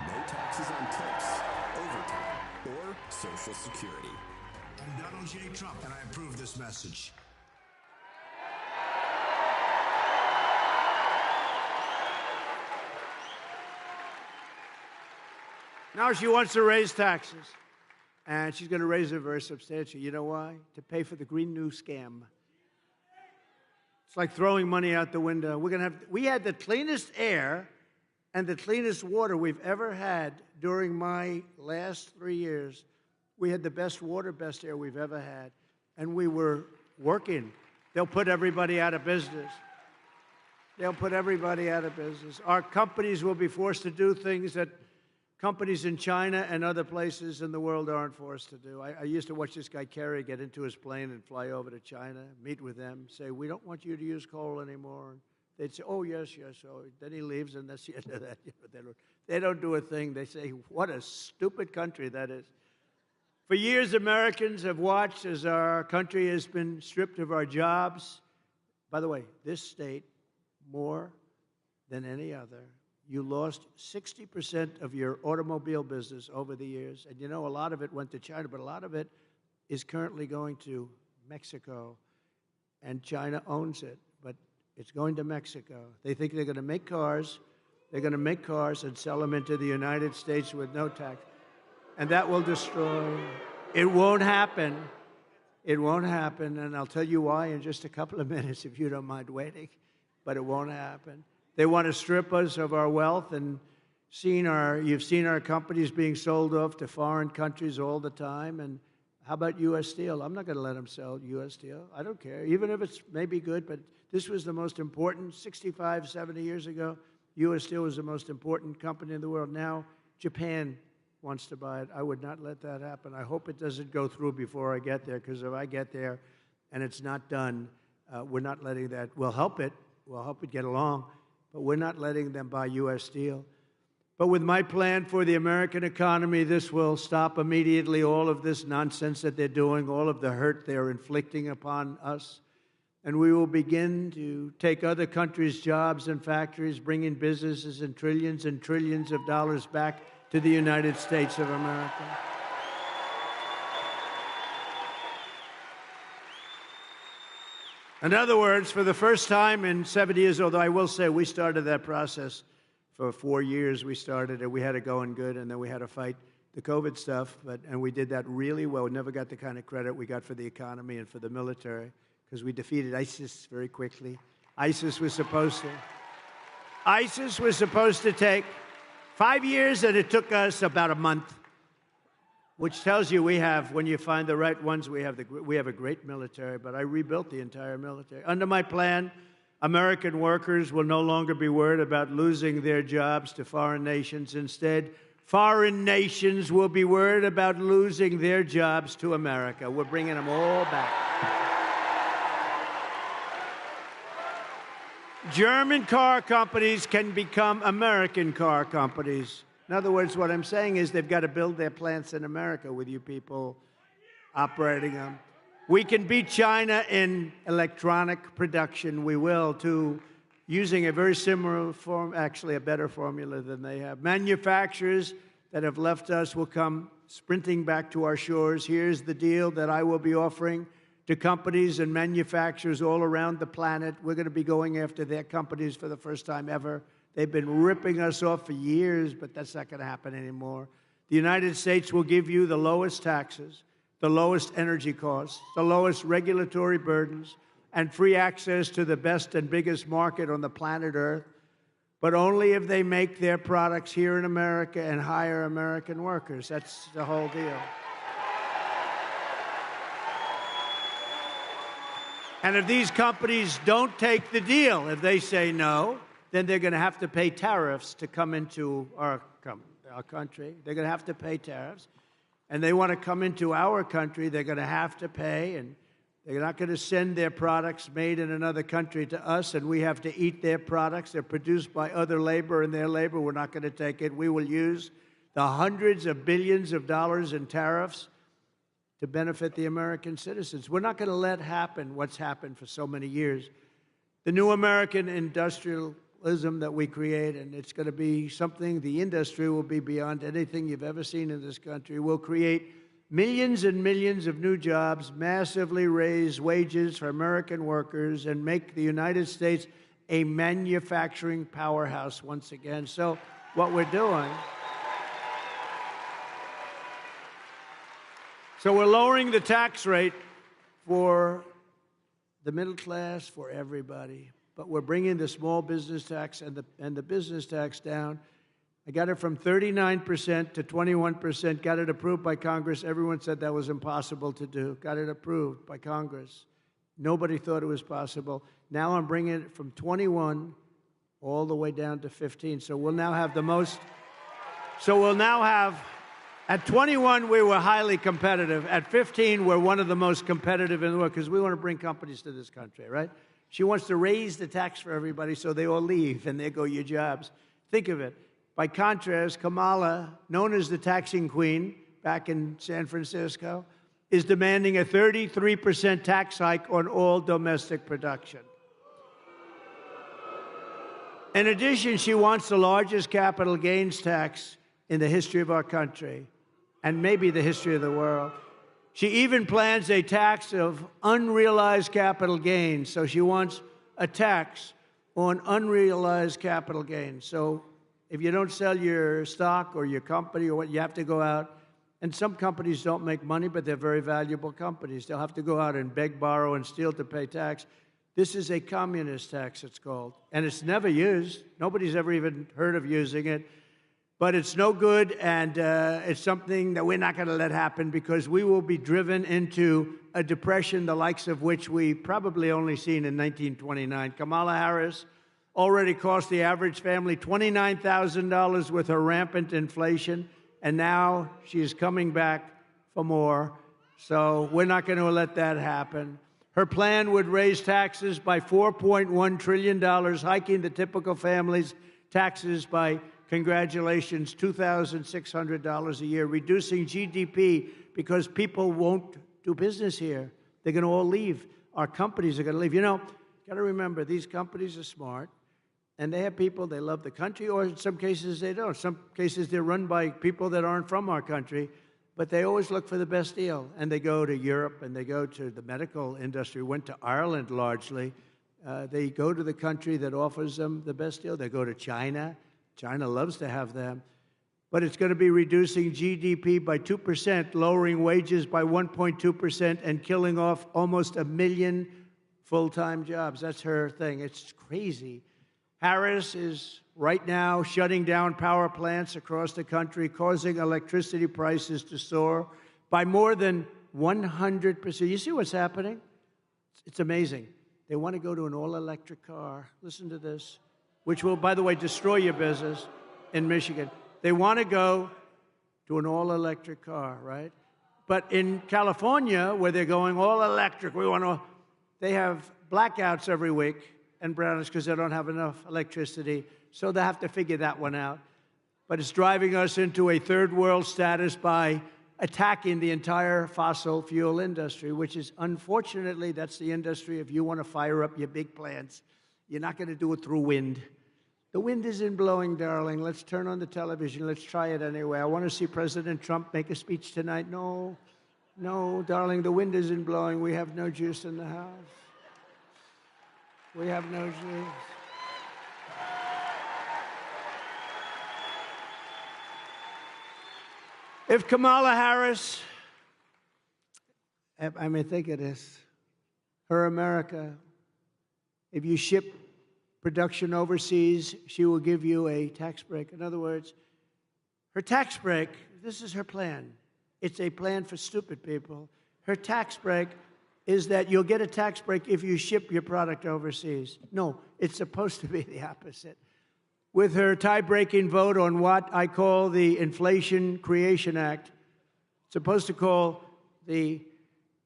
No taxes on tips, overtime, or Social Security. I'm Donald J. Trump, and I approve this message. Now she wants to raise taxes, and she's going to raise it very substantially. You know why? To pay for the Green New scam. It's like throwing money out the window. We had the cleanest air and the cleanest water we've ever had during my last 3 years. We had the best water, best air we've ever had, and we were working. They'll put everybody out of business. They'll put everybody out of business. Our companies will be forced to do things that companies in China and other places in the world aren't forced to do. I used to watch this guy Kerry get into his plane and fly over to China, meet with them, say, we don't want you to use coal anymore. And they'd say, oh, yes, yes. So then he leaves, and that's the end of that. They don't do a thing. They say, what a stupid country that is. For years, Americans have watched as our country has been stripped of our jobs. By the way, this state, more than any other, you lost 60% of your automobile business over the years. And you know, a lot of it went to China, but a lot of it is currently going to Mexico. And China owns it, but it's going to Mexico. They think they're going to make cars. They're going to make cars and sell them into the United States with no tax. And that will destroy. It won't happen. It won't happen. And I'll tell you why in just a couple of minutes if you don't mind waiting. But it won't happen. They want to strip us of our wealth, and you've seen our companies being sold off to foreign countries all the time. And how about U.S. Steel? I'm not going to let them sell U.S. Steel. I don't care, even if it's maybe good, but this was the most important 65, 70 years ago. U.S. Steel was the most important company in the world. Now Japan wants to buy it. I would not let that happen. I hope it doesn't go through before I get there, because if I get there and it's not done, we're not letting that. We'll help it. We'll help it get along, but we're not letting them buy U.S. Steel. But with my plan for the American economy, this will stop immediately all of this nonsense that they're doing, all of the hurt they're inflicting upon us. And we will begin to take other countries' jobs and factories, bring in businesses and trillions of dollars back to the United States of America. In other words, for the first time in 70 years, although I will say we started that process for 4 years, we started it. We had it going good, and then we had to fight the COVID stuff, and we did that really well. We never got the kind of credit we got for the economy and for the military, because we defeated ISIS very quickly. ISIS was supposed to take 5 years, and it took us about a month, which tells you when you find the right ones, we have a great military, but I rebuilt the entire military. Under my plan, American workers will no longer be worried about losing their jobs to foreign nations. Instead, foreign nations will be worried about losing their jobs to America. We're bringing them all back. German car companies can become American car companies. In other words, what I'm saying is they've got to build their plants in America with you people operating them. We can beat China in electronic production. We will, too, using a very similar form, actually a better formula than they have. Manufacturers that have left us will come sprinting back to our shores. Here's the deal that I will be offering to companies and manufacturers all around the planet. We're going to be going after their companies for the first time ever. They've been ripping us off for years, but that's not going to happen anymore. The United States will give you the lowest taxes, the lowest energy costs, the lowest regulatory burdens, and free access to the best and biggest market on the planet Earth, but only if they make their products here in America and hire American workers. That's the whole deal. And if these companies don't take the deal, if they say no, then they're going to have to pay tariffs to come into our country. They're going to have to pay tariffs. And they want to come into our country, they're going to have to pay, and they're not going to send their products made in another country to us, and we have to eat their products. They're produced by other labor, and their labor, we're not going to take it. We will use the hundreds of billions of dollars in tariffs to benefit the American citizens. We're not going to let happen what's happened for so many years. The new American industrialism that we create, and it's going to be something, the industry will be beyond anything you've ever seen in this country. We'll create millions and millions of new jobs, massively raise wages for American workers, and make the United States a manufacturing powerhouse once again. So what we're doing, so we're lowering the tax rate for the middle class, for everybody. But we're bringing the small business tax and the business tax down. I got it from 39% to 21%, got it approved by Congress. Everyone said that was impossible to do. Got it approved by Congress. Nobody thought it was possible. Now I'm bringing it from 21 all the way down to 15. So we'll now have at 21, we were highly competitive. At 15, we're one of the most competitive in the world because we want to bring companies to this country, right? She wants to raise the tax for everybody so they all leave and there go your jobs. Think of it. By contrast, Kamala, known as the taxing queen back in San Francisco, is demanding a 33% tax hike on all domestic production. In addition, she wants the largest capital gains tax in the history of our country, and maybe the history of the world. She even plans a tax of unrealized capital gains. So she wants a tax on unrealized capital gains. So if you don't sell your stock or your company or what, you have to go out. And some companies don't make money, but they're very valuable companies. They'll have to go out and beg, borrow, and steal to pay tax. This is a communist tax, it's called. And it's never used. Nobody's ever even heard of using it. But it's no good, and it's something that we're not going to let happen because we will be driven into a depression, the likes of which we probably only seen in 1929. Kamala Harris already cost the average family $29,000 with her rampant inflation, and now she's coming back for more. So we're not going to let that happen. Her plan would raise taxes by $4.1 trillion, hiking the typical family's taxes by, congratulations, $2,600 a year, reducing GDP because people won't do business here. They're going to all leave. Our companies are going to leave. You know, got to remember, these companies are smart, and they have people, they love the country, or in some cases they don't. Some cases they're run by people that aren't from our country, but they always look for the best deal. And they go to Europe, and they go to the medical industry, went to Ireland largely. They go to the country that offers them the best deal. They go to China. China loves to have them. But it's going to be reducing GDP by 2%, lowering wages by 1.2%, and killing off almost 1 million full-time jobs. That's her thing. It's crazy. Harris is right now shutting down power plants across the country, causing electricity prices to soar by more than 100%. You see what's happening? It's amazing. They want to go to an all-electric car. Listen to this, which will, by the way, destroy your business in Michigan. They want to go to an all-electric car, right? But in California, where they're going all-electric, they have blackouts every week and brownouts because they don't have enough electricity. So they have to figure that one out. But it's driving us into a third world status by attacking the entire fossil fuel industry, which is, unfortunately, that's the industry. If you want to fire up your big plants, you're not going to do it through wind. The wind isn't blowing, darling. Let's turn on the television. Let's try it anyway. I want to see President Trump make a speech tonight. No, darling, the wind isn't blowing. We have no juice in the house. We have no juice. If Kamala Harris, I mean, think of this, her America, if you ship production overseas, she will give you a tax break. In other words, her tax break, this is her plan. It's a plan for stupid people. Her tax break is that you'll get a tax break if you ship your product overseas. No, it's supposed to be the opposite. With her tie-breaking vote on what I call the Inflation Creation Act, it's supposed to call the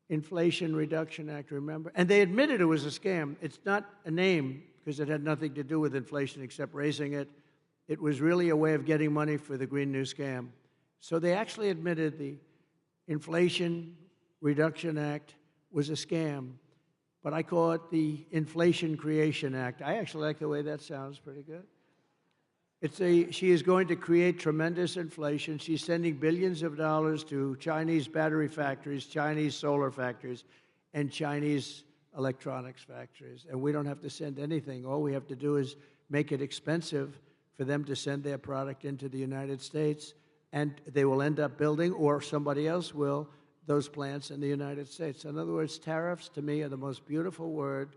Inflation Reduction Act, remember? And they admitted it was a scam. It's not a name because it had nothing to do with inflation except raising it. It was really a way of getting money for the Green New Scam. So they actually admitted the Inflation Reduction Act was a scam, but I call it the Inflation Creation Act. I actually like the way that sounds, pretty good. She is going to create tremendous inflation. She's sending billions of dollars to Chinese battery factories, Chinese solar factories, and Chinese electronics factories. And we don't have to send anything. All we have to do is make it expensive for them to send their product into the United States, and they will end up building, or somebody else will, those plants in the United States. In other words, tariffs, to me, are the most beautiful word.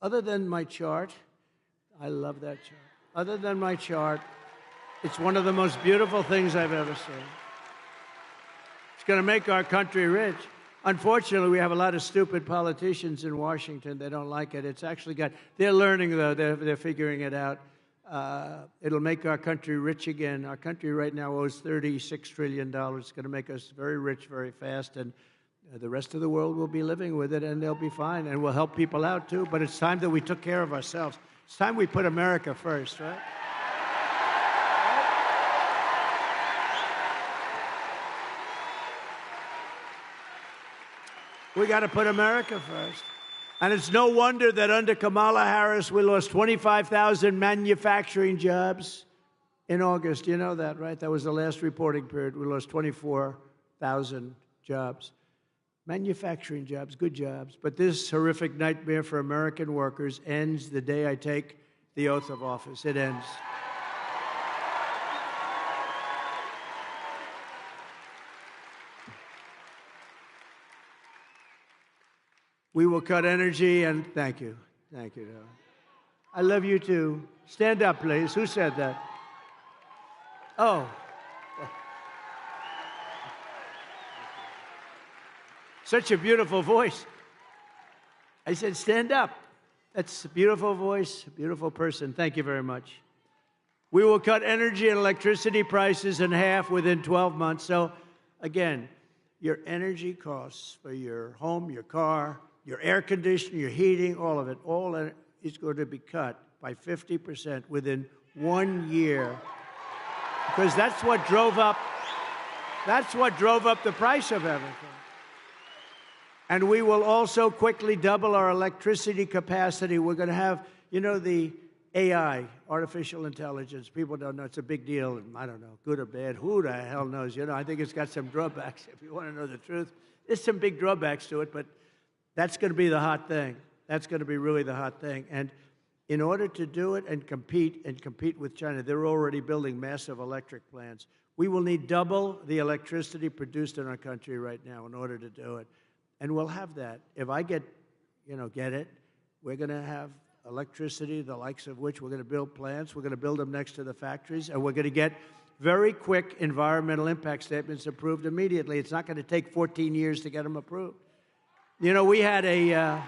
Other than my chart, I love that chart. Other than my chart, it's one of the most beautiful things I've ever seen. It's going to make our country rich. Unfortunately, we have a lot of stupid politicians in Washington. They don't like it. It's actually they're learning, though. They're figuring it out. It'll make our country rich again. Our country right now owes $36 trillion. It's going to make us very rich very fast, and the rest of the world will be living with it, and they'll be fine, and we'll help people out, too. But it's time that we took care of ourselves. It's time we put America first, right? We got to put America first. And it's no wonder that under Kamala Harris, we lost 25,000 manufacturing jobs in August. You know that, right? That was the last reporting period. We lost 24,000 jobs. Manufacturing jobs, good jobs. But this horrific nightmare for American workers ends the day I take the oath of office. It ends. We will cut energy and thank you. Thank you. I love you too. Stand up, please. Who said that? Oh. Such a beautiful voice. I said, stand up. That's a beautiful voice, a beautiful person. Thank you very much. We will cut energy and electricity prices in half within 12 months. So, again, your energy costs for your home, your car, your air conditioning, your heating, all of it, all is going to be cut by 50% within 1 year. Because that's what drove up the price of everything. And we will also quickly double our electricity capacity. We're going to have, you know, the AI, artificial intelligence. People don't know. It's a big deal. And I don't know, good or bad. Who the hell knows? You know, I think it's got some drawbacks, if you want to know the truth. There's some big drawbacks to it, but that's going to be the hot thing. That's going to be really the hot thing. And in order to do it and compete with China, they're already building massive electric plants. We will need double the electricity produced in our country right now in order to do it. And we'll have that. If I get it, we're going to have electricity, the likes of which we're going to build plants. We're going to build them next to the factories. And we're going to get very quick environmental impact statements approved immediately. It's not going to take 14 years to get them approved. You know, we had a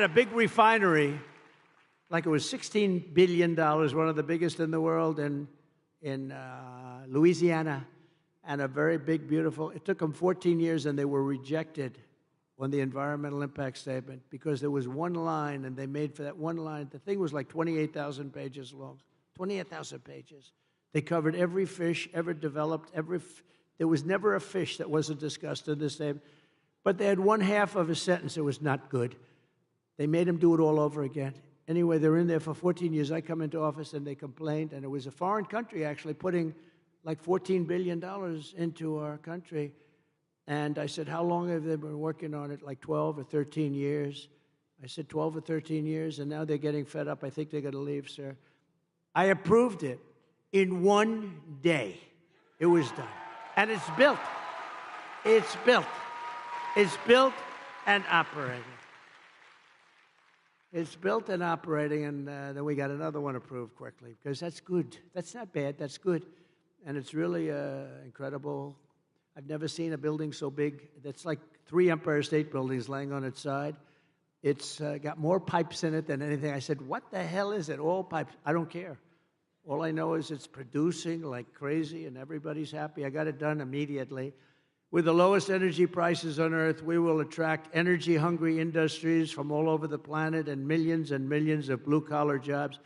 big refinery, like it was $16 billion, one of the biggest in the world in Louisiana, and a very big, beautiful. It took them 14 years, and they were rejected on the environmental impact statement because there was one line, and they made for that one line. The thing was like 28,000 pages long, 28,000 pages. They covered every fish ever developed, there was never a fish that wasn't discussed in this statement. But they had one half of a sentence that was not good. They made them do it all over again. Anyway, they're in there for 14 years. I come into office, and they complained, and it was a foreign country actually putting like $14 billion into our country. And I said, how long have they been working on it? Like 12 or 13 years. I said, 12 or 13 years, and now they're getting fed up. I think they're going to leave, sir. I approved it in 1 day. It was done. And it's built. It's built. It's built and operating. It's built and operating, and then we got another one approved quickly, because that's good. That's not bad. That's good. And it's really incredible. I've never seen a building so big. That's like 3 Empire State Buildings laying on its side. It's got more pipes in it than anything. I said, what the hell is it? All pipes. I don't care. All I know is it's producing like crazy, and everybody's happy. I got it done immediately. With the lowest energy prices on Earth, we will attract energy-hungry industries from all over the planet and millions of blue-collar jobs.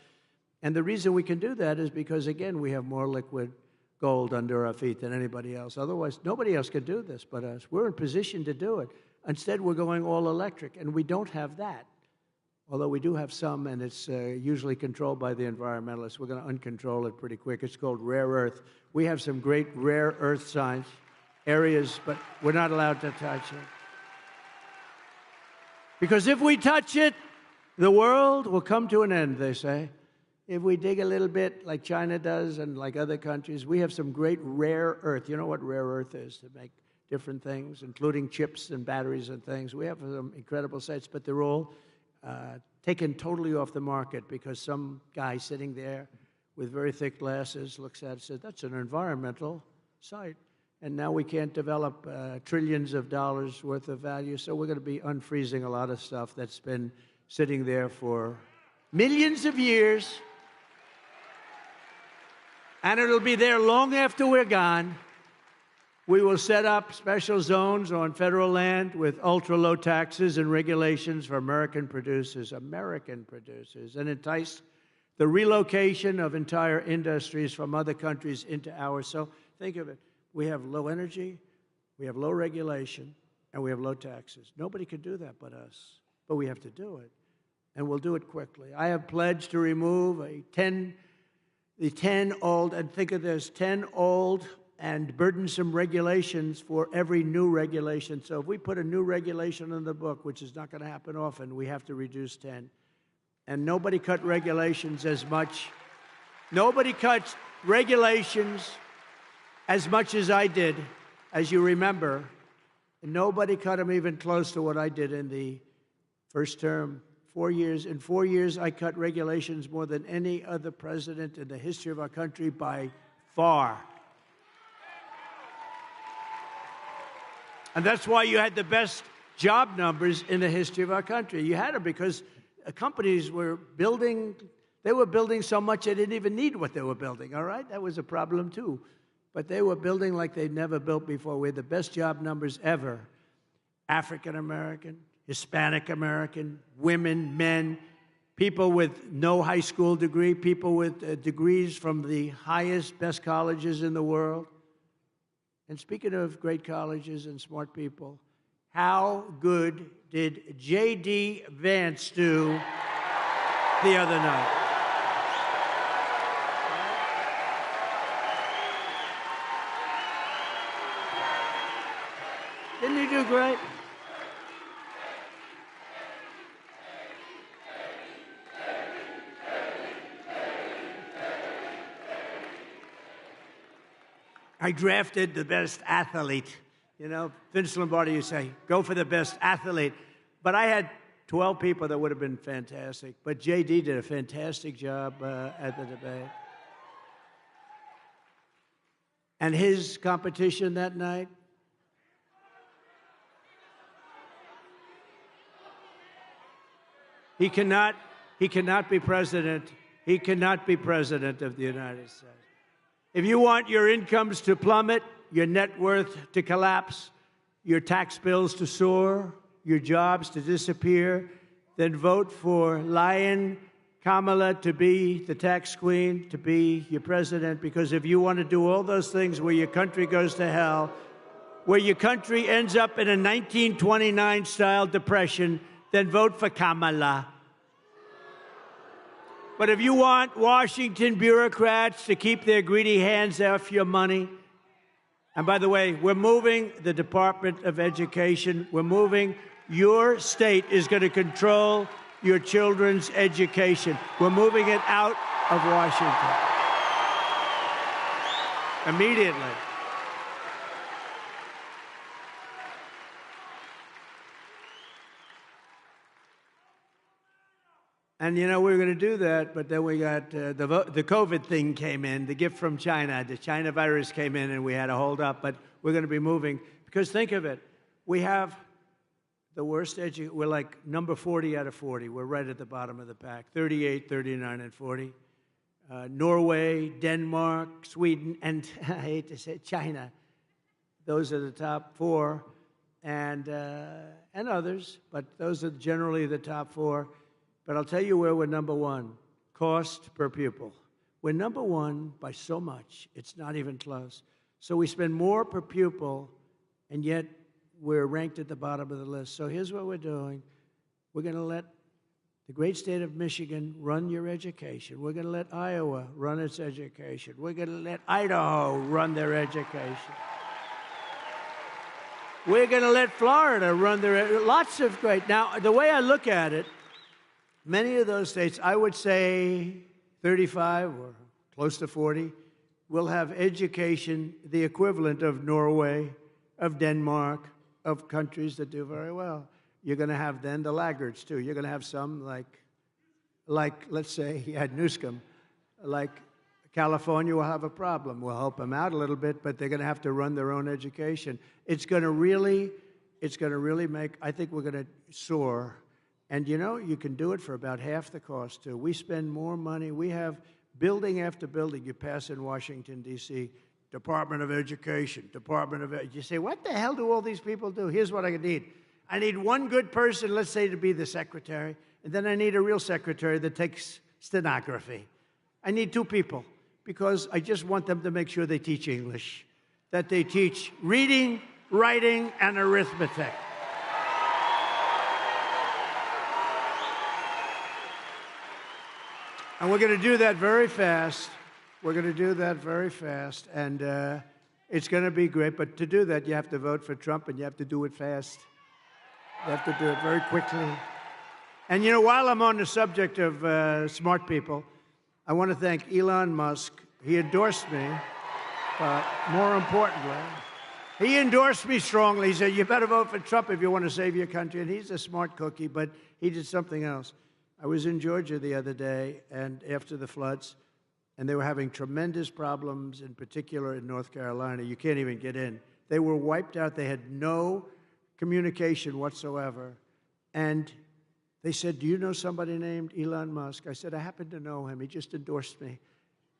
And the reason we can do that is because, again, we have more liquid gold under our feet than anybody else. Otherwise, nobody else could do this but us. We're in position to do it. Instead, we're going all electric, and we don't have that. Although we do have some, and it's usually controlled by the environmentalists. We're going to uncontrol it pretty quick. It's called rare earth. We have some great rare earth science areas, but we're not allowed to touch it. Because if we touch it, the world will come to an end, they say. If we dig a little bit like China does and like other countries, we have some great rare earth. You know what rare earth is? To make different things, including chips and batteries and things. We have some incredible sites, but they're all taken totally off the market because some guy sitting there with very thick glasses looks at it and says, that's an environmental site. And now we can't develop trillions of dollars worth of value, so we're going to be unfreezing a lot of stuff that's been sitting there for millions of years. And it'll be there long after we're gone. We will set up special zones on federal land with ultra-low taxes and regulations for American producers, and entice the relocation of entire industries from other countries into ours. So think of it. We have low energy, we have low regulation, and we have low taxes. Nobody could do that but us, but we have to do it, and we'll do it quickly. I have pledged to remove the 10 old, and think of this, 10 old and burdensome regulations for every new regulation. So if we put a new regulation in the book, which is not going to happen often, we have to reduce 10. And nobody cut regulations as much. Nobody cut regulations as much as I did, as you remember. And nobody cut them even close to what I did in the first term. 4 years. In 4 years, I cut regulations more than any other president in the history of our country by far. And that's why you had the best job numbers in the history of our country. You had them because companies were building, they were building so much they didn't even need what they were building, all right? That was a problem too. But they were building like they'd never built before. We had the best job numbers ever. African American, Hispanic American, women, men, people with no high school degree, people with degrees from the highest, best colleges in the world. And speaking of great colleges and smart people, how good did J.D. Vance do the other night? Didn't he do great? I drafted the best athlete. You know, Vince Lombardi, you say, go for the best athlete. But I had 12 people that would have been fantastic. But J.D. did a fantastic job at the debate. And his competition that night, he cannot be president. He cannot be president of the United States. If you want your incomes to plummet, your net worth to collapse, your tax bills to soar, your jobs to disappear, then vote for Lion Kamala to be the tax queen, to be your president, because if you want to do all those things where your country goes to hell, where your country ends up in a 1929-style depression, then vote for Kamala. But if you want Washington bureaucrats to keep their greedy hands off your money, and by the way, we're moving the Department of Education. We're moving, your state is going to control your children's education. We're moving it out of Washington. Immediately. And, you know, we were going to do that, but then we got the COVID thing came in, the gift from China. The China virus came in, and we had to hold up. But we're going to be moving. Because think of it. We have the worst we're like number 40 out of 40. We're right at the bottom of the pack, 38, 39, and 40. Norway, Denmark, Sweden, and I hate to say it, China. Those are the top four, and others. But those are generally the top four. But I'll tell you where we're number one, cost per pupil. We're number one by so much, it's not even close. So we spend more per pupil, and yet we're ranked at the bottom of the list. So here's what we're doing. We're going to let the great state of Michigan run your education. We're going to let Iowa run its education. We're going to let Idaho run their education. We're going to let Florida run their, lots of great. Now, the way I look at it, many of those states, I would say 35 or close to 40, will have education the equivalent of Norway, of Denmark, of countries that do very well. You're going to have then the laggards, too. You're going to have some like let's say, Newscomb, like California will have a problem. We'll help them out a little bit, but they're going to have to run their own education. It's going to really make, I think we're going to soar. And, you know, you can do it for about half the cost, too. We spend more money. We have building after building you pass in Washington, D.C., Department of Education, Department of You say, what the hell do all these people do? Here's what I need. I need one good person, let's say, to be the secretary, and then I need a real secretary that takes stenography. I need two people, because I just want them to make sure they teach English, that they teach reading, writing, and arithmetic. And we're going to do that very fast. We're going to do that very fast. And it's going to be great. But to do that, you have to vote for Trump, and you have to do it fast. You have to do it very quickly. And, you know, while I'm on the subject of smart people, I want to thank Elon Musk. He endorsed me, but more importantly, he endorsed me strongly. He said, you better vote for Trump if you want to save your country. And he's a smart cookie, but he did something else. I was in Georgia the other day, and after the floods, and they were having tremendous problems, in particular in North Carolina. You can't even get in. They were wiped out. They had no communication whatsoever. And they said, do you know somebody named Elon Musk? I said, I happen to know him. He just endorsed me.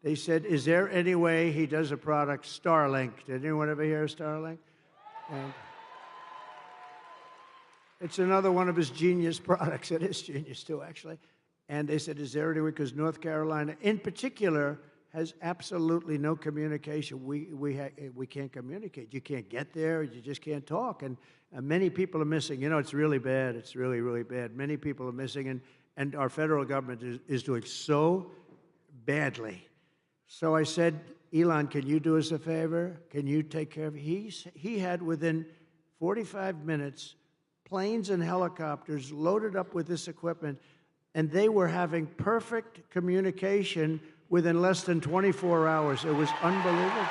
They said, is there any way he does a product, Starlink? Did anyone ever hear of Starlink? And it's another one of his genius products. It is genius, too, actually. And they said, is there any way? Because North Carolina, in particular, has absolutely no communication. We can't communicate. You can't get there. You just can't talk. And many people are missing. You know, it's really bad. It's really, really bad. Many people are missing. And our federal government is doing so badly. So I said, Elon, can you do us a favor? Can you take care of it? He had, within 45 minutes, planes and helicopters loaded up with this equipment, and they were having perfect communication within less than 24 hours. It was unbelievable.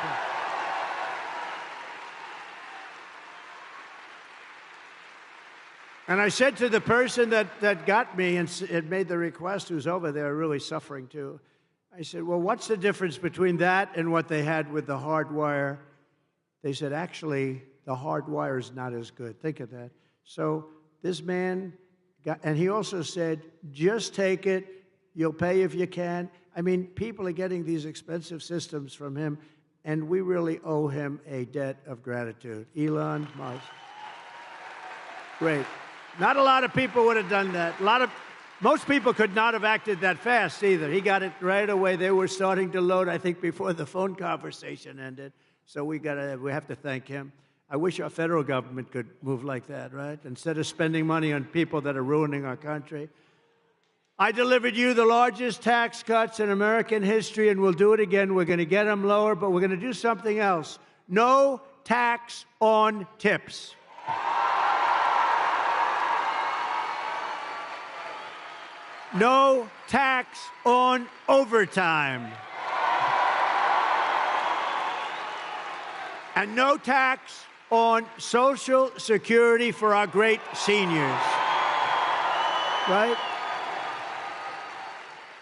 And I said to the person that got me and made the request, who's over there really suffering too, I said, well, what's the difference between that and what they had with the hard wire? They said, actually, the hard wire is not as good. Think of that. So this man got, and he also said, just take it. You'll pay if you can. I mean, people are getting these expensive systems from him, and we really owe him a debt of gratitude. Elon Musk. Great. Not a lot of people would have done that. Most people could not have acted that fast either. He got it right away. They were starting to load, I think, before the phone conversation ended. So we have to thank him. I wish our federal government could move like that, right? Instead of spending money on people that are ruining our country. I delivered you the largest tax cuts in American history, and we'll do it again. We're going to get them lower, but we're going to do something else. No tax on tips. No tax on overtime. And no tax on Social Security for our great seniors. Right?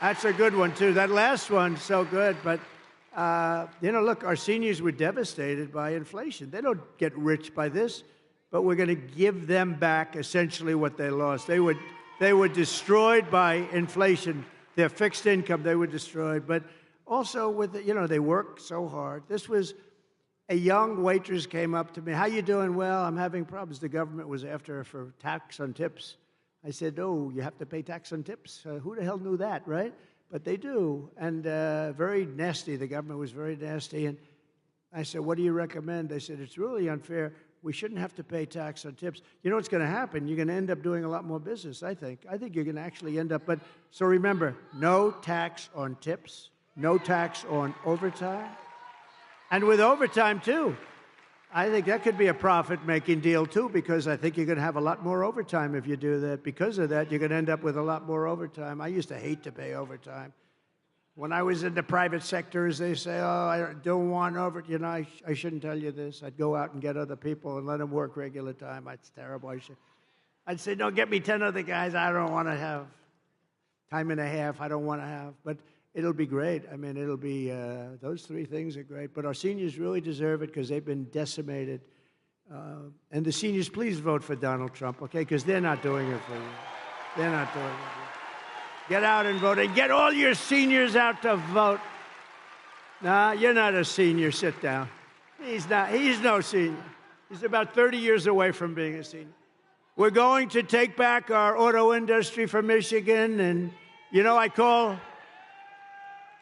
That's a good one, too. That last one's so good. But, you know, look, our seniors were devastated by inflation. They don't get rich by this, but we're going to give them back essentially what they lost. They were destroyed by inflation. Their fixed income, they were destroyed. But also, you know, they worked so hard. This was a young waitress came up to me. How you doing? Well, I'm having problems. The government was after her for tax on tips. I said, oh, you have to pay tax on tips? Who the hell knew that, right? But they do. And very nasty. The government was very nasty. And I said, what do you recommend? They said, it's really unfair. We shouldn't have to pay tax on tips. You know what's going to happen? You're going to end up doing a lot more business, I think. I think you're going to actually end up. But so remember, no tax on tips, no tax on overtime. And with overtime, too. I think that could be a profit-making deal, too, because I think you're going to have a lot more overtime if you do that. Because of that, you're going to end up with a lot more overtime. I used to hate to pay overtime. When I was in the private sector, as they say, oh, I don't want overtime. You know, I shouldn't tell you this. I'd go out and get other people and let them work regular time. It's terrible. I'd say, no, get me 10 other guys. I don't want to have time and a half. I don't want to have. But it'll be great. I mean, it'll be, those three things are great. But our seniors really deserve it because they've been decimated. And the seniors, please vote for Donald Trump, okay? Because they're not doing it for you. They're not doing it for you. Get out and vote. And get all your seniors out to vote. Nah, you're not a senior. Sit down. He's not. He's no senior. He's about 30 years away from being a senior. We're going to take back our auto industry for Michigan. And, you know,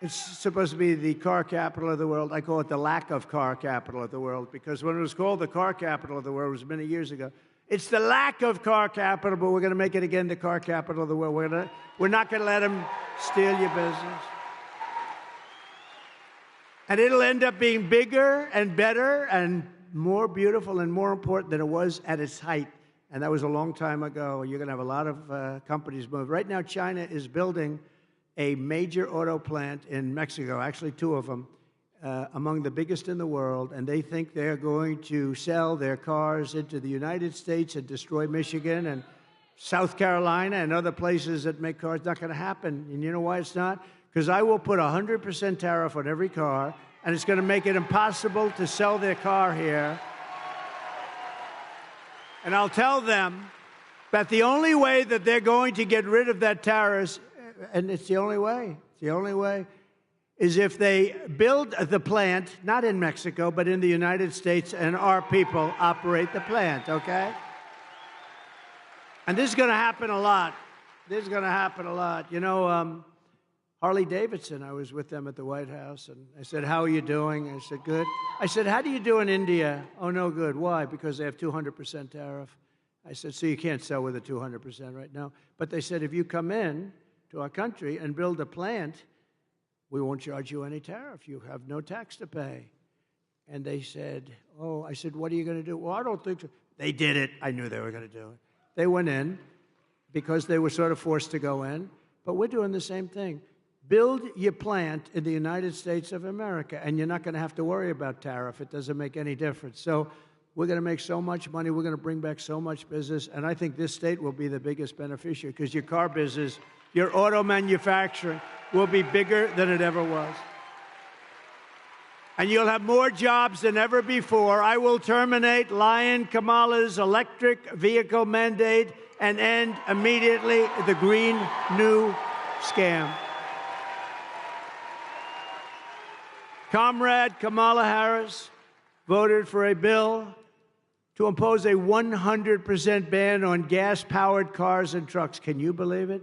it's supposed to be the car capital of the world. I call it the lack of car capital of the world because when it was called the car capital of the world, it was many years ago. It's the lack of car capital, but we're going to make it again the car capital of the world. We're not going to let them steal your business. And it'll end up being bigger and better and more beautiful and more important than it was at its height. And that was a long time ago. You're going to have a lot of companies move. Right now, China is building a major auto plant in Mexico, actually 2 of them, among the biggest in the world. And they think they're going to sell their cars into the United States and destroy Michigan and South Carolina and other places that make cars. Not going to happen. And you know why it's not? Because I will put 100% tariff on every car, and it's going to make it impossible to sell their car here. And I'll tell them that the only way that they're going to get rid of that tariff, and it's the only way, is if they build the plant, not in Mexico, but in the United States, and our people operate the plant, okay? And this is going to happen a lot. You know, Harley Davidson, I was with them at the White House, and I said, how are you doing? I said, good. I said, how do you do in India? Oh, no good. Why? Because they have 200% tariff. I said, so you can't sell with a 200% right now. But they said, if you come in to our country and build a plant, we won't charge you any tariff. You have no tax to pay. And they said, oh, I said, what are you going to do? Well, I don't think so. They did it. I knew they were going to do it. They went in because they were sort of forced to go in. But we're doing the same thing. Build your plant in the United States of America, and you're not going to have to worry about tariff. It doesn't make any difference. So we're going to make so much money. We're going to bring back so much business. And I think this state will be the biggest beneficiary because your car business, your auto manufacturing will be bigger than it ever was. And you'll have more jobs than ever before. I will terminate Lion Kamala's electric vehicle mandate and end immediately the Green New Scam. Comrade Kamala Harris voted for a bill to impose a 100% ban on gas-powered cars and trucks. Can you believe it?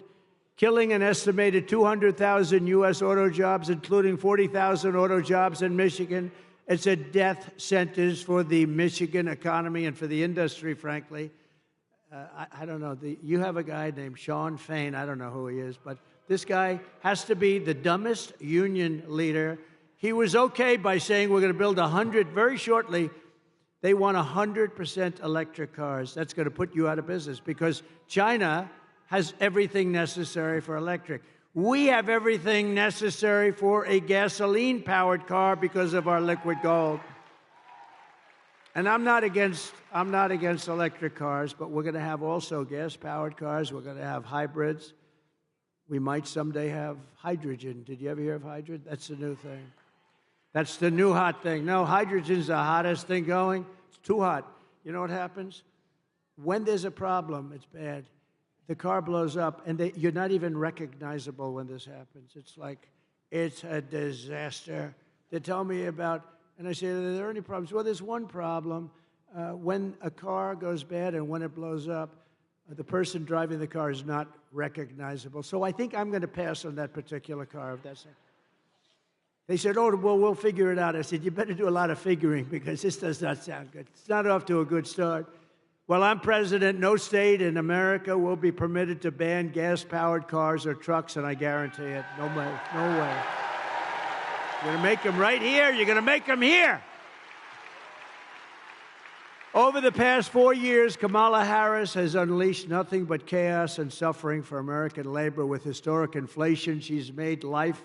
Killing an estimated 200,000 U.S. auto jobs, including 40,000 auto jobs in Michigan. It's a death sentence for the Michigan economy and for the industry, frankly. I don't know. You have a guy named Sean Fain. I don't know who he is, but this guy has to be the dumbest union leader. He was okay by saying we're going to build 100 very shortly. They want 100% electric cars. That's going to put you out of business because China has everything necessary for electric. We have everything necessary for a gasoline-powered car because of our liquid gold. And I'm not against electric cars, but we're going to have also gas-powered cars. We're going to have hybrids. We might someday have hydrogen. Did you ever hear of hydrogen? That's the new thing. That's the new hot thing. No, hydrogen's the hottest thing going. It's too hot. You know what happens? When there's a problem, it's bad. The car blows up, and you're not even recognizable when this happens. It's like, it's a disaster. They tell me about, and I say, are there any problems? Well, there's one problem. When a car goes bad and when it blows up, the person driving the car is not recognizable. So I think I'm going to pass on that particular car, if that's it. They said, oh, well, we'll figure it out. I said, you better do a lot of figuring because this does not sound good. It's not off to a good start. While I'm president, no state in America will be permitted to ban gas-powered cars or trucks, and I guarantee it. No way. No way. You're going to make them right here. You're going to make them here. Over the past 4 years, Kamala Harris has unleashed nothing but chaos and suffering for American labor. With historic inflation, she's made life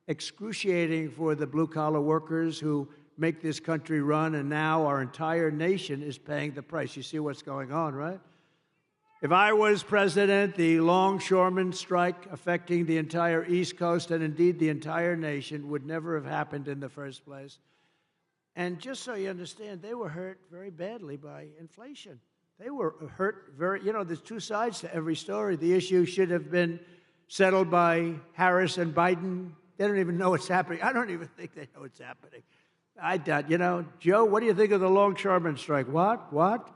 excruciating for the blue-collar workers who make this country run, and now our entire nation is paying the price. You see what's going on, right? If I was president, the longshoremen strike affecting the entire East Coast and indeed the entire nation would never have happened in the first place. And just so you understand, they were hurt very badly by inflation. They were hurt very, there's two sides to every story. The issue should have been settled by Harris and Biden. They don't even know what's happening. I don't even think they know what's happening. I doubt, Joe, what do you think of the longshoremen strike? What?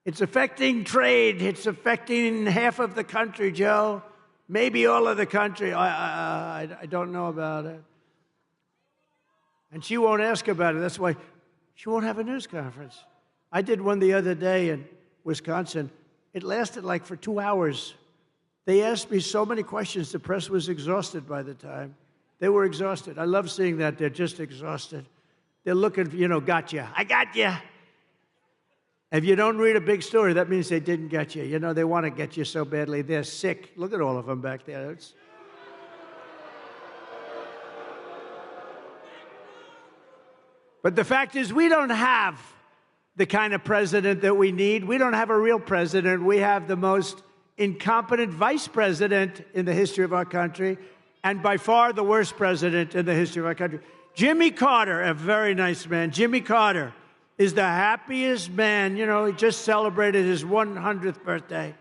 It's affecting trade. It's affecting half of the country, Joe. Maybe all of the country. I don't know about it. And she won't ask about it. That's why she won't have a news conference. I did one the other day in Wisconsin. It lasted like for 2 hours. They asked me so many questions, the press was exhausted by the time. They were exhausted. I love seeing that. They're just exhausted. They're looking, gotcha. I got you. If you don't read a big story, that means they didn't get you. They want to get you so badly. They're sick. Look at all of them back there. But the fact is, we don't have the kind of president that we need. We don't have a real president. We have the most incompetent vice president in the history of our country, and by far the worst president in the history of our country. Jimmy Carter, a very nice man. Jimmy Carter is the happiest man. He just celebrated his 100th birthday.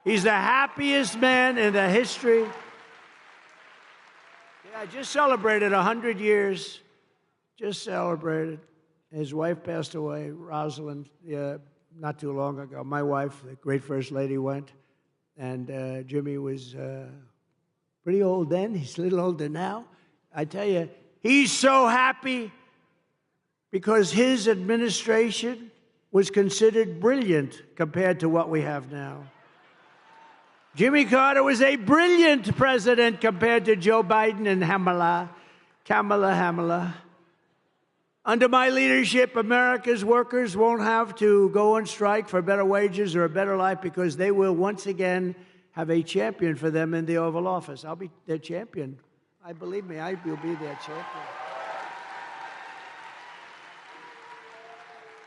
He's the happiest man in the history. Yeah, just celebrated 100 years. Just celebrated. His wife passed away, Rosalind, not too long ago. My wife, the great First Lady, went. And Jimmy was pretty old then. He's a little older now. I tell you, he's so happy because his administration was considered brilliant compared to what we have now. Jimmy Carter was a brilliant president compared to Joe Biden and Kamala. Under my leadership, America's workers won't have to go on strike for better wages or a better life because they will once again have a champion for them in the Oval Office. I'll be their champion. Believe me, I will be their champion.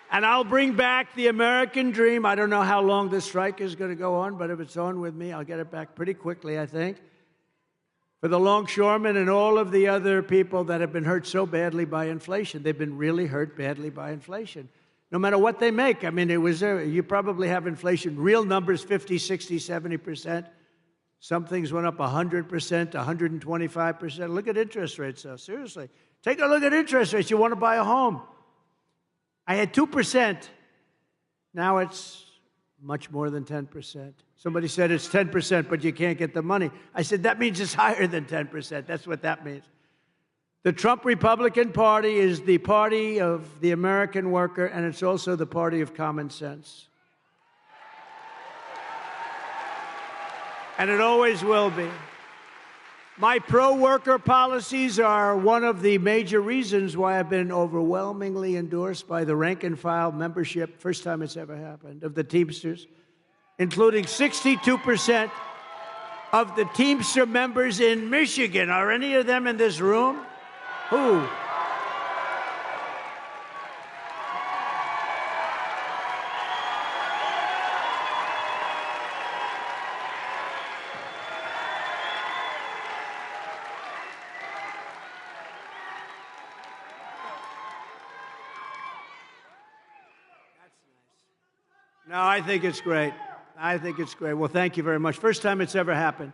And I'll bring back the American dream. I don't know how long this strike is going to go on, but if it's on with me, I'll get it back pretty quickly, I think. For the longshoremen and all of the other people that have been hurt so badly by inflation. They've been really hurt badly by inflation. No matter what they make. I mean, you probably have inflation, real numbers, 50, 60, 70%. Some things went up 100%, 125%. Look at interest rates, though. Seriously. Take a look at interest rates. You want to buy a home. I had 2%. Now it's much more than 10%. Somebody said it's 10%, but you can't get the money. I said, that means it's higher than 10%. That's what that means. The Trump Republican Party is the party of the American worker, and it's also the party of common sense. And it always will be. My pro-worker policies are one of the major reasons why I've been overwhelmingly endorsed by the rank-and-file membership, first time it's ever happened, of the Teamsters, including 62% of the Teamster members in Michigan. Are any of them in this room? Who? No, I think it's great. I think it's great. Well, thank you very much. First time it's ever happened.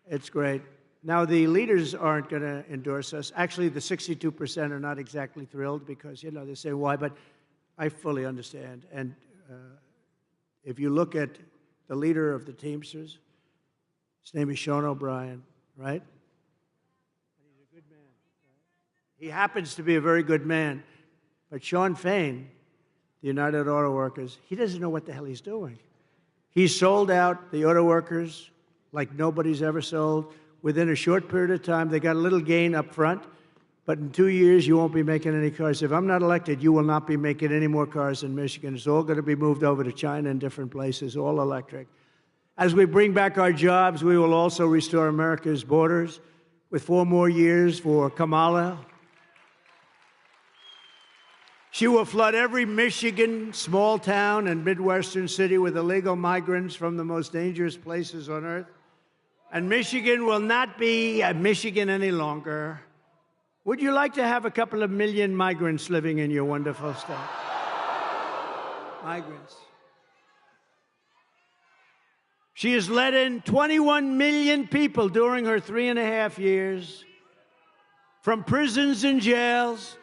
It's great. Now, the leaders aren't going to endorse us. Actually, the 62% are not exactly thrilled because, they say why, but I fully understand. And if you look at the leader of the Teamsters, his name is Sean O'Brien, right? He's a good man. Right? He happens to be a very good man. But Sean Fain, the United Auto Workers, he doesn't know what the hell he's doing. He sold out the auto workers like nobody's ever sold. Within a short period of time, they got a little gain up front, but in 2 years, you won't be making any cars. If I'm not elected, you will not be making any more cars in Michigan. It's all going to be moved over to China and different places, all electric. As we bring back our jobs, we will also restore America's borders with 4 more years for Kamala. She will flood every Michigan small town and Midwestern city with illegal migrants from the most dangerous places on earth. And Michigan will not be Michigan any longer. Would you like to have a couple of million migrants living in your wonderful state? Migrants. She has let in 21 million people during her 3.5 years from prisons and jails,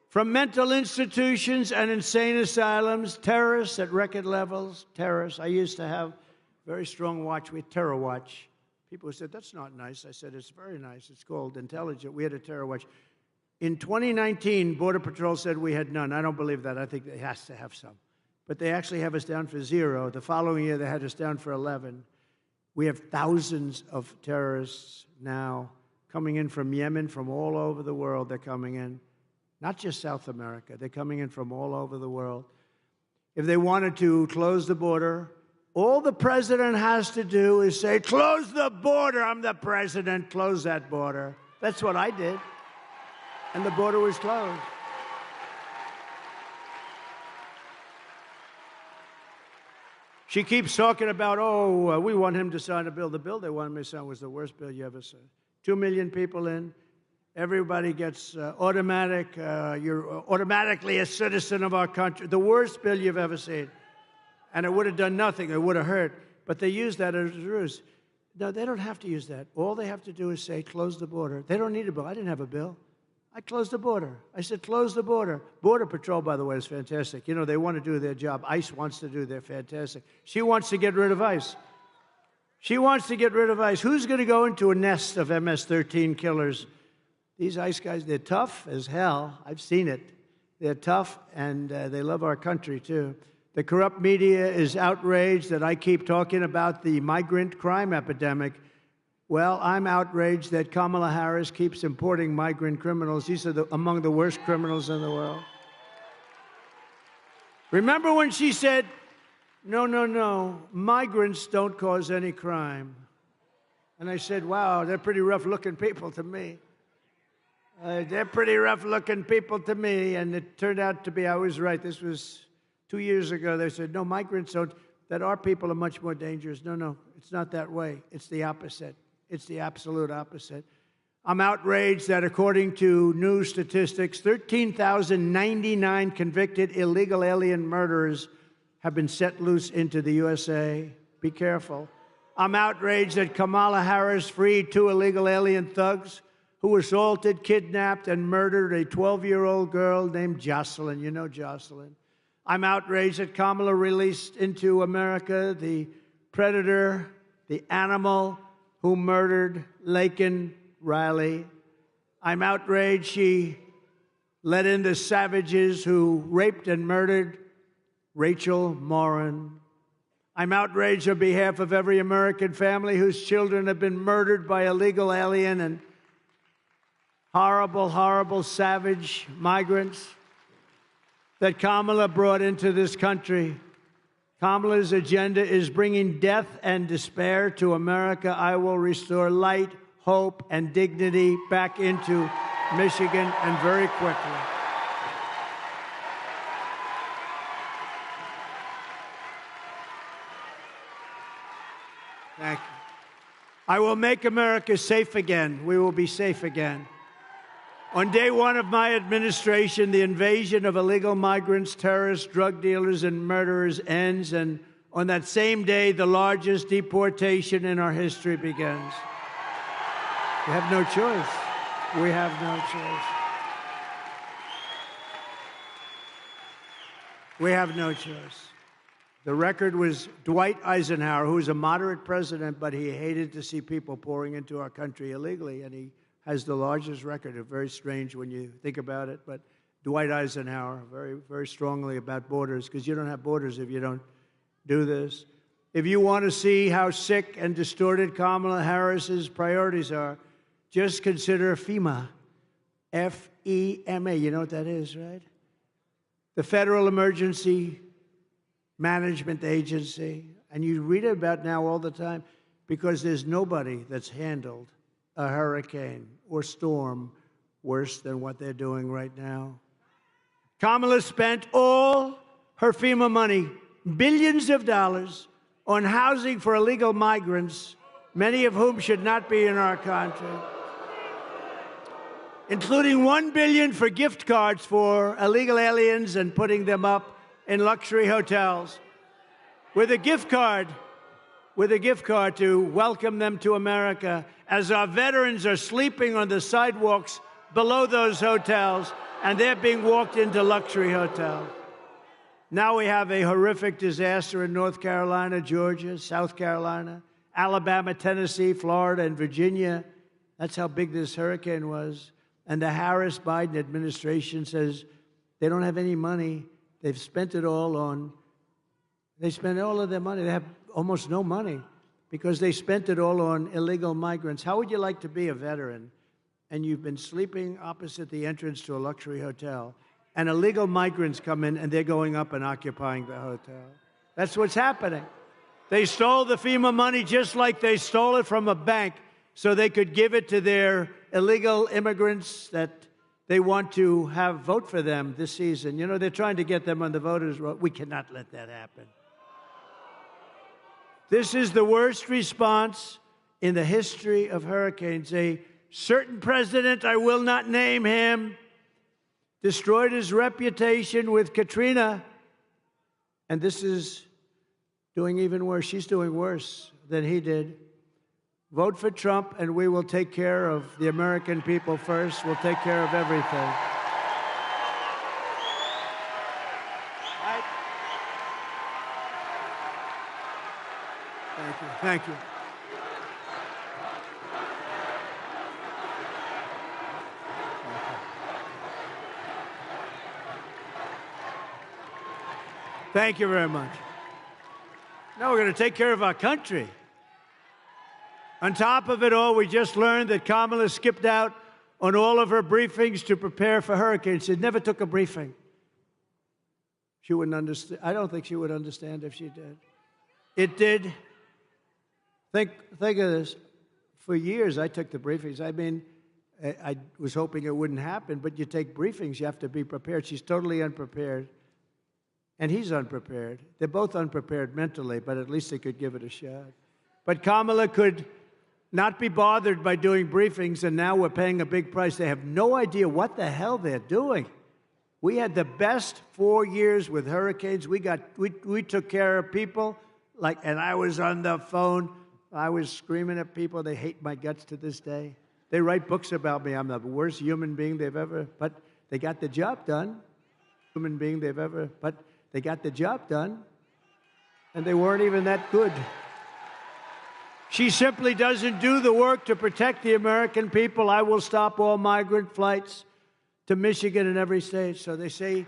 from mental institutions and insane asylums, terrorists at record levels, terrorists. I used to have a very strong watch with Terror Watch. People said, that's not nice. I said, it's very nice. It's called intelligent. We had a terror watch. In 2019, Border Patrol said we had none. I don't believe that. I think it has to have some. but they actually have us down for 0. The following year, they had us down for 11. We have thousands of terrorists now coming in from Yemen, from all over the world. They're coming in, not just South America. They're coming in from all over the world. If they wanted to close the border, all the president has to do is say, close the border. I'm the president. Close that border. That's what I did. And the border was closed. She keeps talking about, we want him to sign a bill. The bill they wanted me to sign was the worst bill you ever saw. 2 million people in. Everybody gets you're automatically a citizen of our country. The worst bill you've ever seen. And it would have done nothing. It would have hurt. But they use that as a ruse. No, they don't have to use that. All they have to do is say, close the border. They don't need a bill. I didn't have a bill. I closed the border. I said, close the border. Border Patrol, by the way, is fantastic. You know, they want to do their job. ICE wants to do their fantastic. She wants to get rid of ICE. She wants to get rid of ICE. Who's going to go into a nest of MS-13 killers? These ICE guys, they're tough as hell. I've seen it. They're tough, and they love our country, too. The corrupt media is outraged that I keep talking about the migrant crime epidemic. Well, I'm outraged that Kamala Harris keeps importing migrant criminals. These are among the worst criminals in the world. Remember when she said, no, migrants don't cause any crime. And I said, wow, they're pretty rough-looking people to me. They're pretty rough-looking people to me. And it turned out to be, I was right. This was 2 years ago. They said, no, migrants don't, that our people are much more dangerous. No, it's not that way. It's the opposite. It's the absolute opposite. I'm outraged that according to new statistics, 13,099 convicted illegal alien murderers have been set loose into the USA. Be careful. I'm outraged that Kamala Harris freed 2 illegal alien thugs who assaulted, kidnapped, and murdered a 12-year-old girl named Jocelyn. You know Jocelyn. I'm outraged that Kamala released into America the predator, the animal who murdered Laken Riley. I'm outraged she let in the savages who raped and murdered Rachel Morin. I'm outraged on behalf of every American family whose children have been murdered by illegal alien and horrible, horrible, savage migrants that Kamala brought into this country. Kamala's agenda is bringing death and despair to America. I will restore light, hope, and dignity back into Michigan, and very quickly. Thank you. I will make America safe again. We will be safe again. On day 1 of my administration, the invasion of illegal migrants, terrorists, drug dealers, and murderers ends, and on that same day, the largest deportation in our history begins. We have no choice. We have no choice. We have no choice. The record was Dwight Eisenhower, who was a moderate president, but he hated to see people pouring into our country illegally, and he has the largest record. It's very strange when you think about it, but Dwight Eisenhower, very, very strongly about borders, because you don't have borders if you don't do this. If you want to see how sick and distorted Kamala Harris's priorities are, just consider FEMA, F-E-M-A. You know what that is, right? The Federal Emergency Management Agency. And you read about now all the time because there's nobody that's handled a hurricane or storm worse than what they're doing right now. Kamala spent all her FEMA money, billions of dollars, on housing for illegal migrants, many of whom should not be in our country, including $1 billion for gift cards for illegal aliens and putting them up in luxury hotels with a gift card to welcome them to America as our veterans are sleeping on the sidewalks below those hotels and they're being walked into luxury hotels. Now we have a horrific disaster in North Carolina, Georgia, South Carolina, Alabama, Tennessee, Florida, and Virginia. That's how big this hurricane was. And the Harris-Biden administration says they don't have any money. They've spent it all on They spend all of their money. They have almost no money because they spent it all on illegal migrants. How would you like to be a veteran and you've been sleeping opposite the entrance to a luxury hotel, and illegal migrants come in and they're going up and occupying the hotel? That's what's happening. They stole the FEMA money just like they stole it from a bank so they could give it to their illegal immigrants that they want to have vote for them this season. You know, they're trying to get them on the voters' roll. We cannot let that happen. This is the worst response in the history of hurricanes. A certain president, I will not name him, destroyed his reputation with Katrina. And this is doing even worse. She's doing worse than he did. Vote for Trump, and we will take care of the American people first. We'll take care of everything. Thank you. Thank you. Thank you very much. Now we're going to take care of our country. On top of it all, we just learned that Kamala skipped out on all of her briefings to prepare for hurricanes. She never took a briefing. She wouldn't understand. I don't think she would understand if she did. It did. Think of this. For years, I took the briefings. I mean, I was hoping it wouldn't happen, but you take briefings, you have to be prepared. She's totally unprepared. And he's unprepared. They're both unprepared mentally, but at least they could give it a shot. But Kamala could not be bothered by doing briefings, and now we're paying a big price. They have no idea what the hell they're doing. We had the best 4 years with hurricanes. We took care of people, and I was on the phone. I was screaming at people. They hate my guts to this day. They write books about me. I'm the worst human being they've ever, but they got the job done. Human being they've ever, but they got the job done, and they weren't even that good. She simply doesn't do the work to protect the American people. I will stop all migrant flights to Michigan and every state. So they say,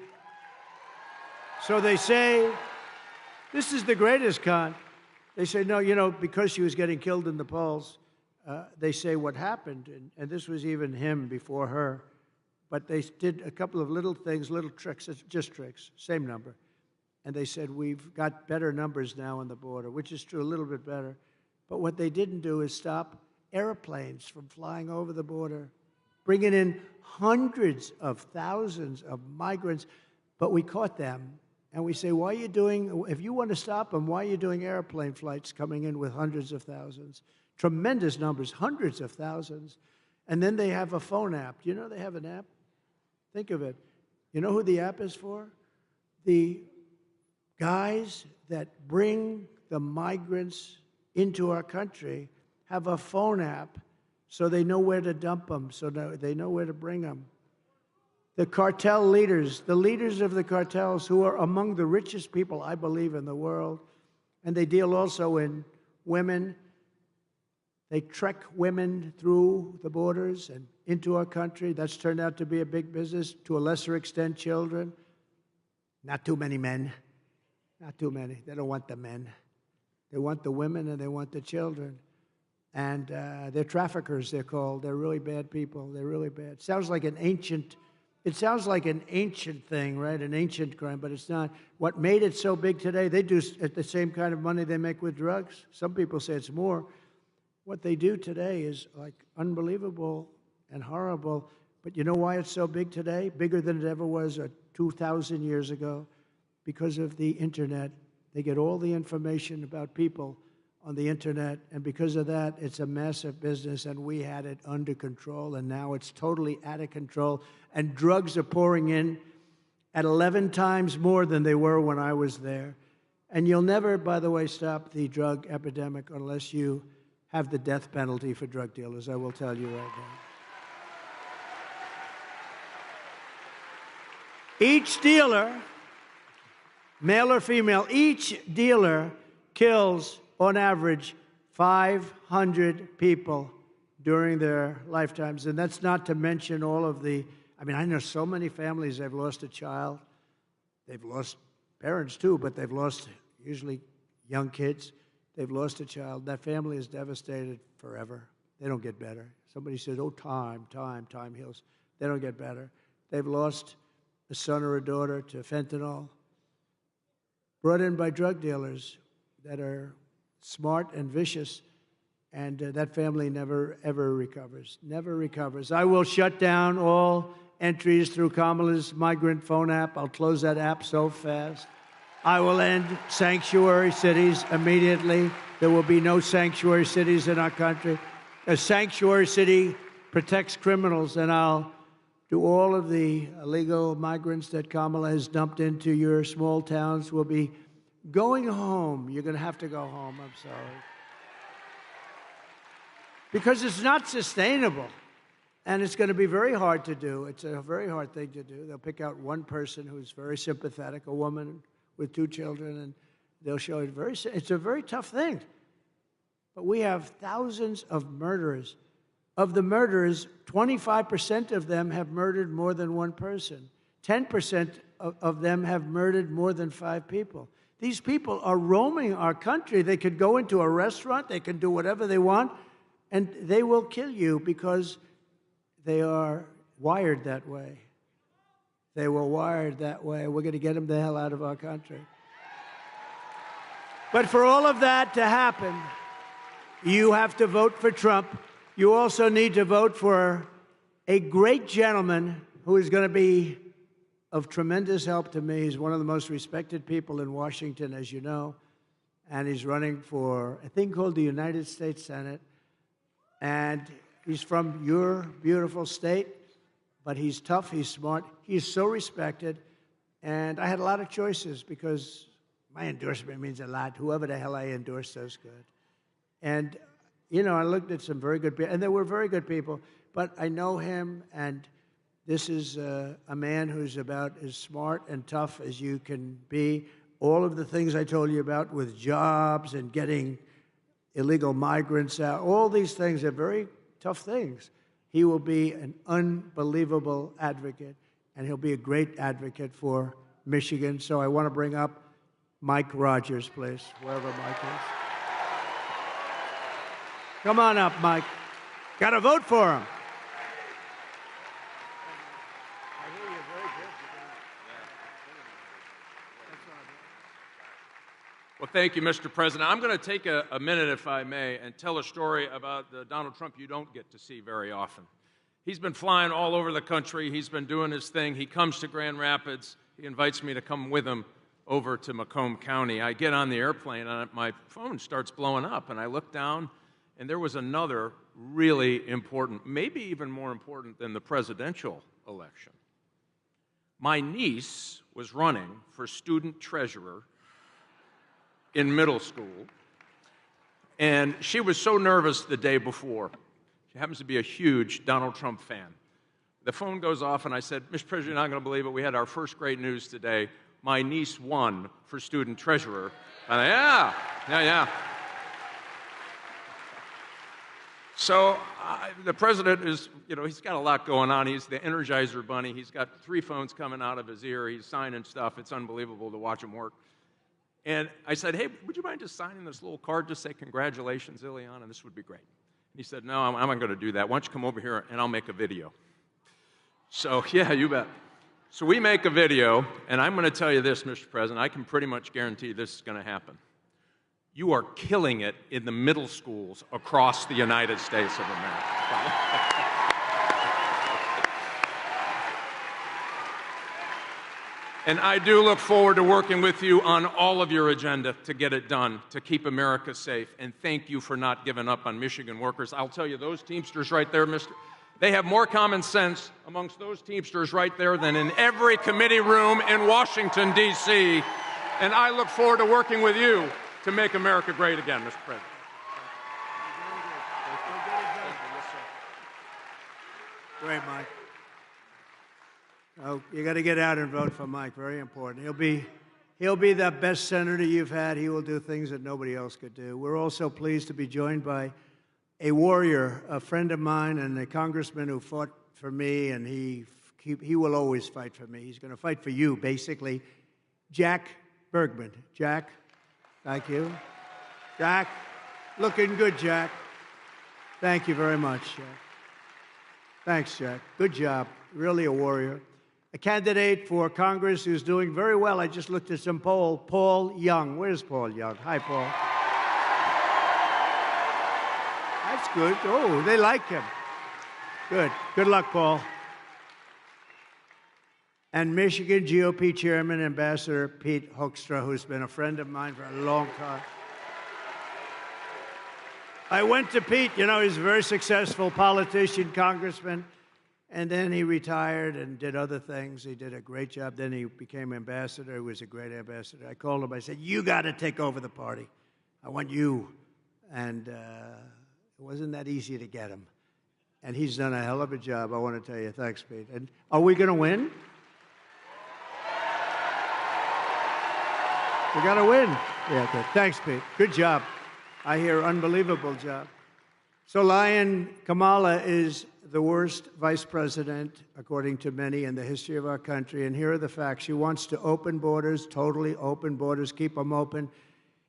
this is the greatest con. They say, no, you know, because she was getting killed in the polls, they say what happened, and this was even him before her, but they did a couple of little things, little tricks, just tricks, same number. And they said, we've got better numbers now on the border, which is true, a little bit better. But what they didn't do is stop airplanes from flying over the border, bringing in hundreds of thousands of migrants. But we caught them, and we say, why are you doing, if you want to stop them, why are you doing airplane flights coming in with hundreds of thousands? Tremendous numbers, hundreds of thousands. And then they have a phone app. Do you know they have an app? Think of it. You know who the app is for? The guys that bring the migrants into our country have a phone app so they know where to dump them, so they know where to bring them. The cartel leaders, the leaders of the cartels, who are among the richest people, I believe, in the world, and they deal also in women. They trek women through the borders and into our country. That's turned out to be a big business, to a lesser extent, children. Not too many men. Not too many. They don't want the men. They want the women and they want the children. And they're traffickers, they're called. They're really bad people. They're really bad. It sounds like an ancient thing, right? An ancient crime, but it's not. What made it so big today, they do at the same kind of money they make with drugs. Some people say it's more. What they do today is like unbelievable and horrible. But you know why it's so big today? Bigger than it ever was 2,000 years ago? Because of the internet. They get all the information about people on the internet, and because of that, it's a massive business, and we had it under control, and now it's totally out of control, and drugs are pouring in at 11 times more than they were when I was there. And you'll never, by the way, stop the drug epidemic unless you have the death penalty for drug dealers, I will tell you right now. Each dealer, male or female, each dealer kills, on average, 500 people during their lifetimes. And that's not to mention all of the, I mean, I know so many families, they've lost a child. They've lost parents too, but they've lost usually young kids. They've lost a child. That family is devastated forever. They don't get better. Somebody says, oh, time heals. They don't get better. They've lost a son or a daughter to fentanyl, brought in by drug dealers that are smart and vicious, and that family never, ever recovers. Never recovers. I will shut down all entries through Kamala's migrant phone app. I'll close that app so fast. I will end sanctuary cities immediately. There will be no sanctuary cities in our country. A sanctuary city protects criminals, and I'll do all of the illegal migrants that Kamala has dumped into your small towns will be going home. You're going to have to go home. I'm sorry. Because it's not sustainable, and it's going to be very hard to do. It's a very hard thing to do. They'll pick out one person who's very sympathetic, a woman with 2 children, and they'll show it it's a very tough thing. But we have thousands of murderers. Of the murderers, 25% of them have murdered more than one person. 10% of them have murdered more than 5 people. These people are roaming our country. They could go into a restaurant, they can do whatever they want, and they will kill you because they are wired that way. They were wired that way. We're going to get them the hell out of our country. But for all of that to happen, you have to vote for Trump. You also need to vote for a great gentleman who is going to be of tremendous help to me. He's one of the most respected people in Washington, as you know, and he's running for a thing called the United States Senate. And he's from your beautiful state, but he's tough, he's smart, he's so respected. And I had a lot of choices because my endorsement means a lot. Whoever the hell I endorse does good. And, you know, I looked at some very good people, and there were very good people, but I know him, and this is a man who's about as smart and tough as you can be. All of the things I told you about with jobs and getting illegal migrants out, all these things are very tough things. He will be an unbelievable advocate, and he'll be a great advocate for Michigan. So I want to bring up Mike Rogers, please, wherever Mike is. Come on up, Mike. Got to vote for him. Well, thank you, Mr. President. I'm going to take a minute, if I may, and tell a story about Donald Trump you don't get to see very often. He's been flying all over the country. He's been doing his thing. He comes to Grand Rapids. He invites me to come with him over to Macomb County. I get on the airplane, and my phone starts blowing up, and I look down, and there was another really important, maybe even more important than the presidential election. My niece was running for student treasurer in middle school, and she was so nervous the day before. She happens to be a huge Donald Trump fan. The phone goes off, and I said, Mr. President, you're not going to believe it. We had our first great news today. My niece won for student treasurer. And yeah. So the president is, you know, he's got a lot going on. He's the Energizer Bunny. He's got 3 phones coming out of his ear. He's signing stuff. It's unbelievable to watch him work. And I said, hey, would you mind just signing this little card, just say congratulations, Ileana, this would be great. And he said, no, I'm not going to do that. Why don't you come over here and I'll make a video. So, yeah, you bet. So we make a video, and I'm going to tell you this, Mr. President, I can pretty much guarantee this is going to happen. You are killing it in the middle schools across the United States of America. And I do look forward to working with you on all of your agenda to get it done, to keep America safe. And thank you for not giving up on Michigan workers. I'll tell you, those Teamsters right there, they have more common sense amongst those Teamsters right there than in every committee room in Washington, D.C. And I look forward to working with you to make America great again, Mr. President. Great, Mike. Oh, you got to get out and vote for Mike. Very important. He'll be the best senator you've had. He will do things that nobody else could do. We're also pleased to be joined by a warrior, a friend of mine, and a congressman who fought for me, and he will always fight for me. He's going to fight for you, basically. Jack Bergman. Jack, Thank you. Jack, looking good, Jack. Thank you very much, Jack. Thanks, Jack. Good job. Really a warrior. A candidate for Congress who's doing very well. I just looked at some poll. Paul Young. Where's Paul Young? Hi, Paul. That's good. Oh, they like him. Good. Good luck, Paul. And Michigan GOP Chairman, Ambassador Pete Hoekstra, who's been a friend of mine for a long time. I went to Pete. You know, he's a very successful politician, congressman, and then he retired and did other things. He did a great job. Then he became ambassador. He was a great ambassador. I called him. I said, you got to take over the party. I want you. And it wasn't that easy to get him. And he's done a hell of a job. I want to tell you. Thanks, Pete. And are we going to win? We got to win. Yeah, good. Thanks, Pete. Good job. I hear unbelievable job. So Lion Kamala is the worst vice president, according to many, in the history of our country. And here are the facts. She wants to open borders, totally open borders, keep them open.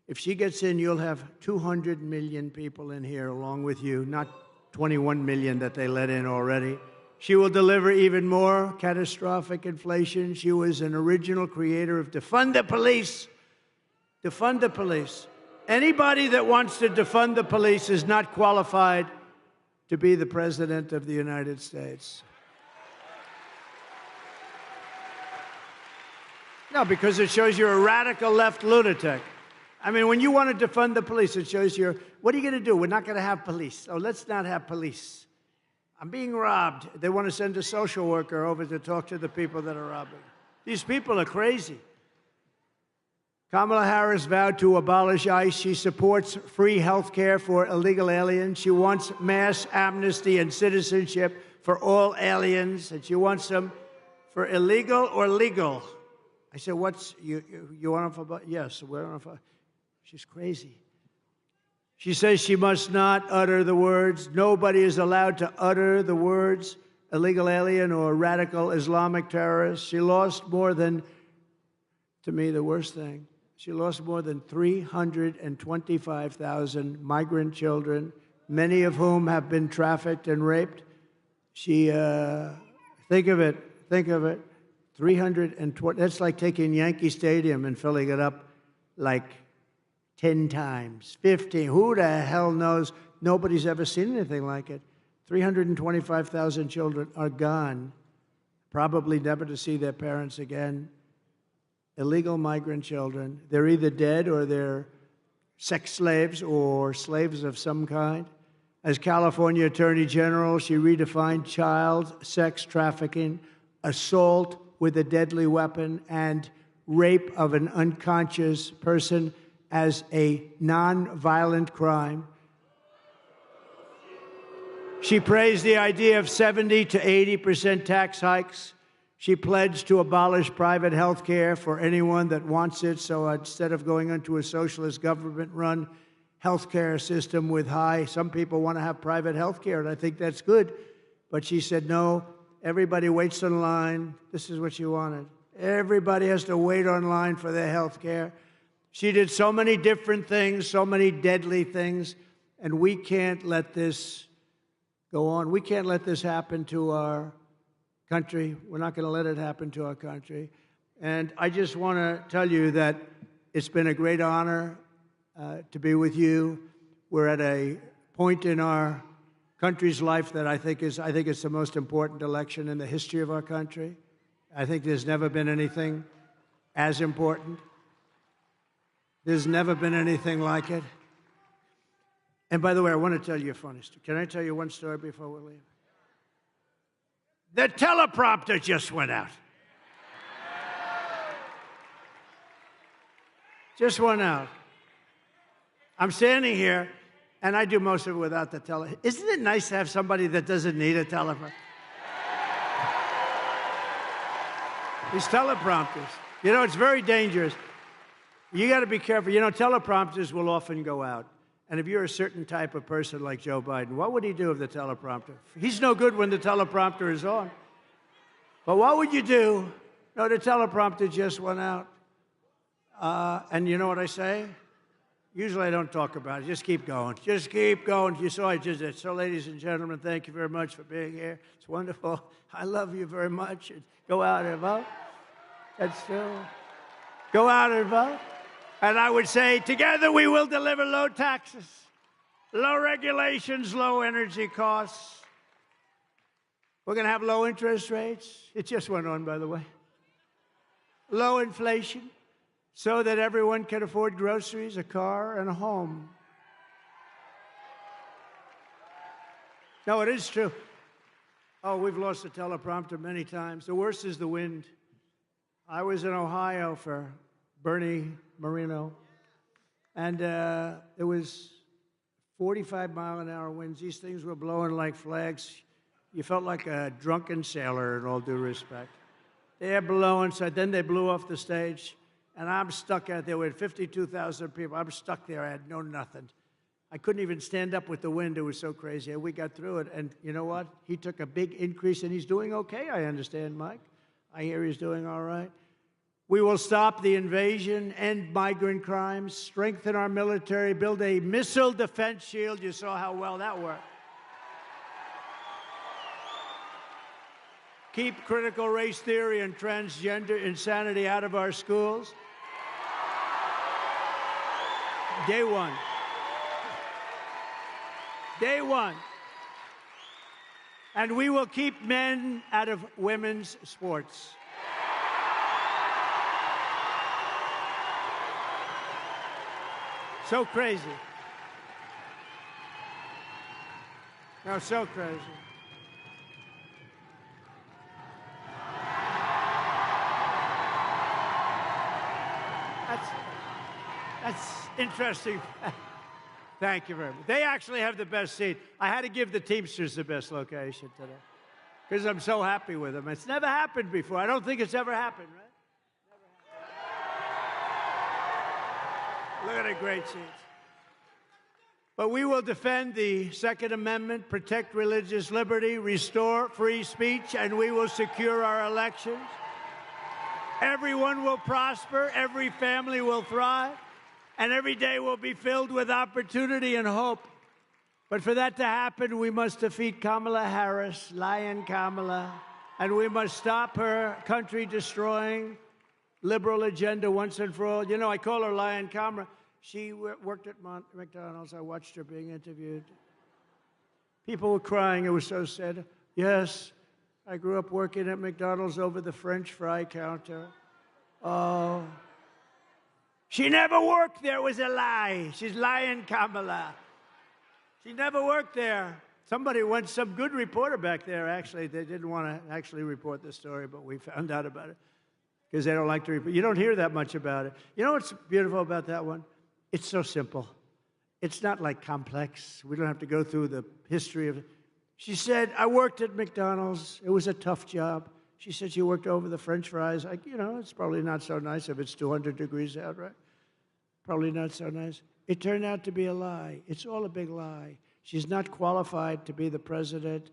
If she gets in, you'll have 200 million people in here along with you, not 21 million that they let in already. She will deliver even more catastrophic inflation. She was an original creator of defund the police. Defund the police. Anybody that wants to defund the police is not qualified to be the President of the United States. No, because it shows you're a radical left lunatic. I mean, when you want to defund the police, it shows you're, what are you going to do? We're not going to have police. Oh, let's not have police. I'm being robbed. They want to send a social worker over to talk to the people that are robbing. These people are crazy. Kamala Harris vowed to abolish ICE. She supports free health care for illegal aliens. She wants mass amnesty and citizenship for all aliens. And she wants them for illegal or legal. I said, what's, you want them for, yes, we're on for, she's crazy. She says she must not utter the words. Nobody is allowed to utter the words illegal alien or radical Islamic terrorist. She lost more than, to me, the worst thing. She lost more than 325,000 migrant children, many of whom have been trafficked and raped. She, think of it, 320, that's like taking Yankee Stadium and filling it up like 10 times, 15. Who the hell knows? Nobody's ever seen anything like it. 325,000 children are gone, probably never to see their parents again. Illegal migrant children. They're either dead or they're sex slaves or slaves of some kind. As California Attorney General, she redefined child sex trafficking, assault with a deadly weapon, and rape of an unconscious person as a non-violent crime. She praised the idea of 70 to 80% tax hikes. She pledged to abolish private health care for anyone that wants it. So instead of going into a socialist government-run health care system with some people want to have private health care, and I think that's good. But she said, no, everybody waits in line. This is what she wanted. Everybody has to wait online for their health care. She did so many different things, so many deadly things, and we can't let this go on. We can't let this happen to our country. We're not going to let it happen to our country. And I just want to tell you that it's been a great honor to be with you. We're at a point in our country's life that I think it's the most important election in the history of our country. I think there's never been anything as important. There's never been anything like it. And by the way, I want to tell you a funny story. Can I tell you one story before we leave? The teleprompter just went out. Just went out. I'm standing here, and I do most of it without the teleprompter. Isn't it nice to have somebody that doesn't need a teleprompter? These teleprompters. You know, it's very dangerous. You got to be careful. You know, teleprompters will often go out. And if you're a certain type of person like Joe Biden, what would he do with the teleprompter? He's no good when the teleprompter is on. But what would you do? No, the teleprompter just went out. And you know what I say? Usually I don't talk about it. Just keep going. Just keep going. You saw I just did. So, ladies and gentlemen, thank you very much for being here. It's wonderful. I love you very much. Go out and vote. That's true. Go out and vote. And I would say, together we will deliver low taxes, low regulations, low energy costs. We're going to have low interest rates. It just went on, by the way. Low inflation, so that everyone can afford groceries, a car, and a home. No, it is true. Oh, we've lost the teleprompter many times. The worst is the wind. I was in Ohio for Bernie Moreno, and it was 45-mile-an-hour winds. These things were blowing like flags. You felt like a drunken sailor, in all due respect. They're blowing, so then they blew off the stage, and I'm stuck out there with 52,000 people. I'm stuck there. I had no nothing. I couldn't even stand up with the wind. It was so crazy. And we got through it, and you know what? He took a big increase, and he's doing okay, I understand, Mike. I hear he's doing all right. We will stop the invasion, end migrant crimes, strengthen our military, build a missile defense shield. You saw how well that worked. Keep critical race theory and transgender insanity out of our schools. Day one. Day one. And we will keep men out of women's sports. So crazy. No, so crazy. That's interesting. Thank you very much. They actually have the best seat. I had to give the Teamsters the best location today because I'm so happy with them. It's never happened before. I don't think it's ever happened, right? Look at the great seats. But we will defend the Second Amendment, protect religious liberty, restore free speech, and we will secure our elections. Everyone will prosper, every family will thrive, and every day will be filled with opportunity and hope. But for that to happen, we must defeat Kamala Harris, Lion Kamala, and we must stop her country-destroying liberal agenda once and for all. You know, I call her Lion Kamala. She worked at McDonald's. I watched her being interviewed. People were crying. It was so sad. Yes, I grew up working at McDonald's over the French fry counter. Oh. She never worked there. It was a lie. She's Lion Kamala. She never worked there. Somebody went, some good reporter back there, actually. They didn't want to actually report the story, but we found out about it because they don't like to report. You don't hear that much about it. You know what's beautiful about that one? It's so simple. It's not like complex. We don't have to go through the history of it. She said, I worked at McDonald's. It was a tough job. She said she worked over the French fries. You know, it's probably not so nice if it's 200 degrees out, right? Probably not so nice. It turned out to be a lie. It's all a big lie. She's not qualified to be the president.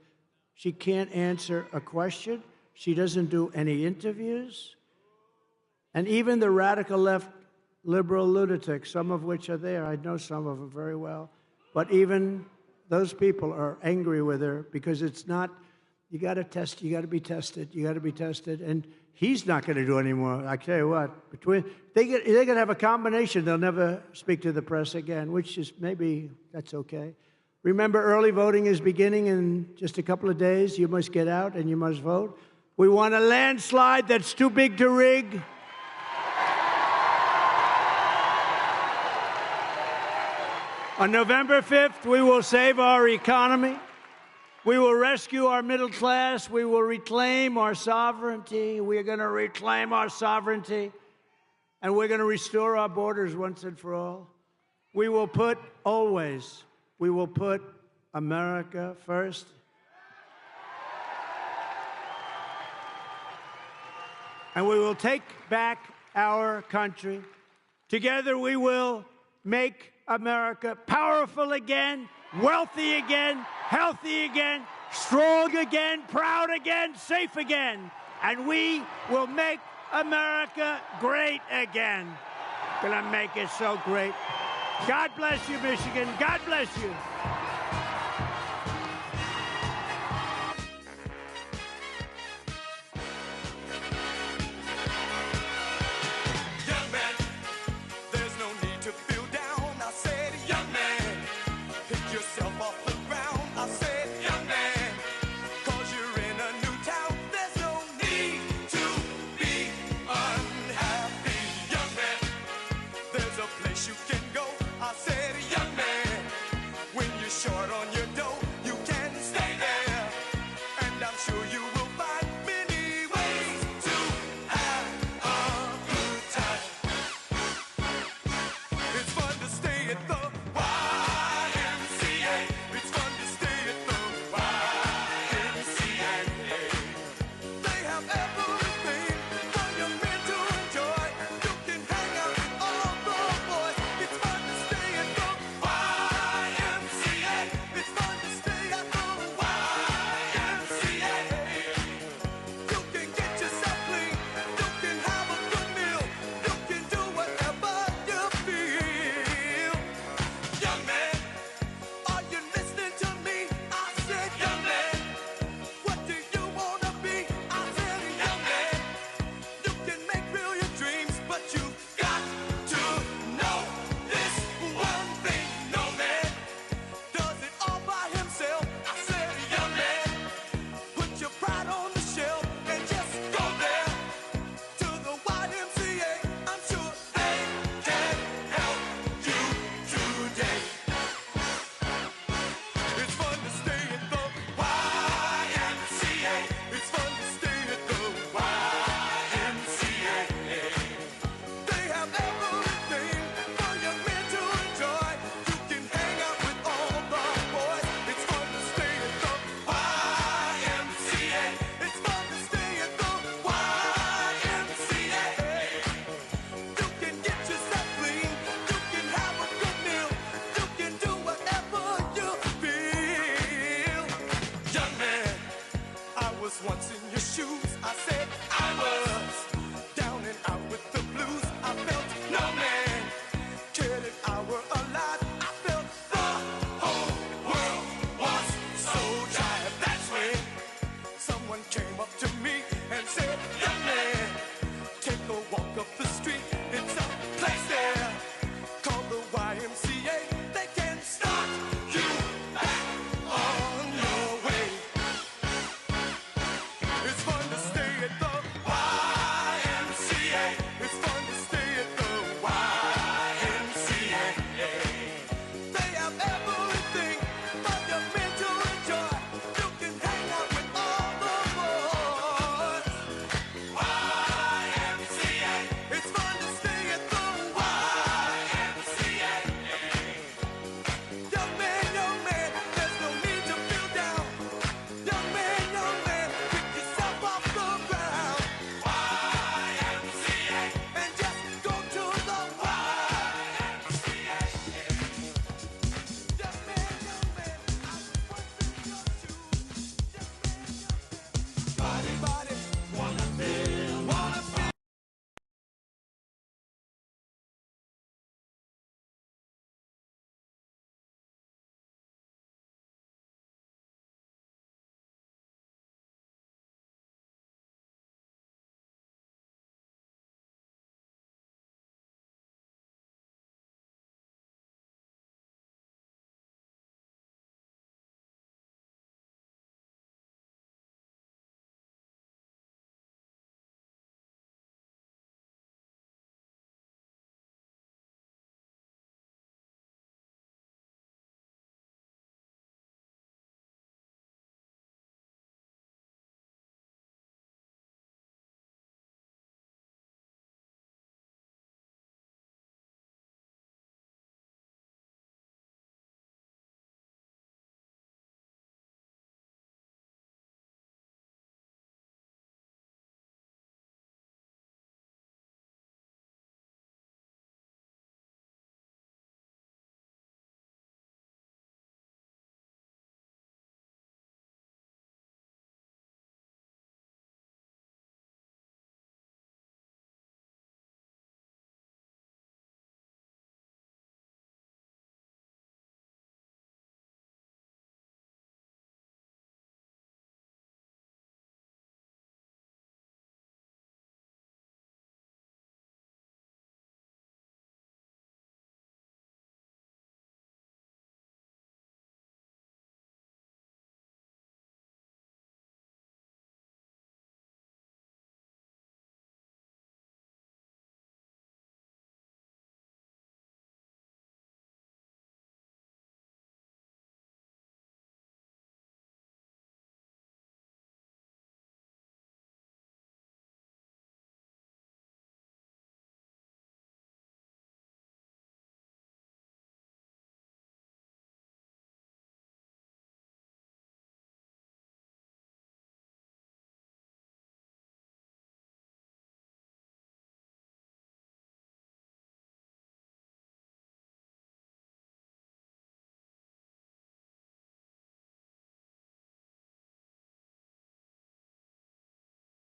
She can't answer a question. She doesn't do any interviews. And even the radical left liberal lunatics, some of which are there, I know some of them very well, but even those people are angry with her because it's not, you got to test, you got to be tested, you got to be tested, and he's not going to do anymore. I tell you what, they're going to have a combination. They'll never speak to the press again, which is maybe that's okay. Remember, early voting is beginning in just a couple of days. You must get out and you must vote. We want a landslide that's too big to rig. On November 5th, we will save our economy. We will rescue our middle class. We will reclaim our sovereignty. We are going to reclaim our sovereignty. And we're going to restore our borders once and for all. We will put, always, we will put America first. And we will take back our country. Together we will make America powerful again, wealthy again, healthy again, strong again, proud again, safe again. And we will make America great again. Gonna make it so great. God bless you, Michigan. God bless you.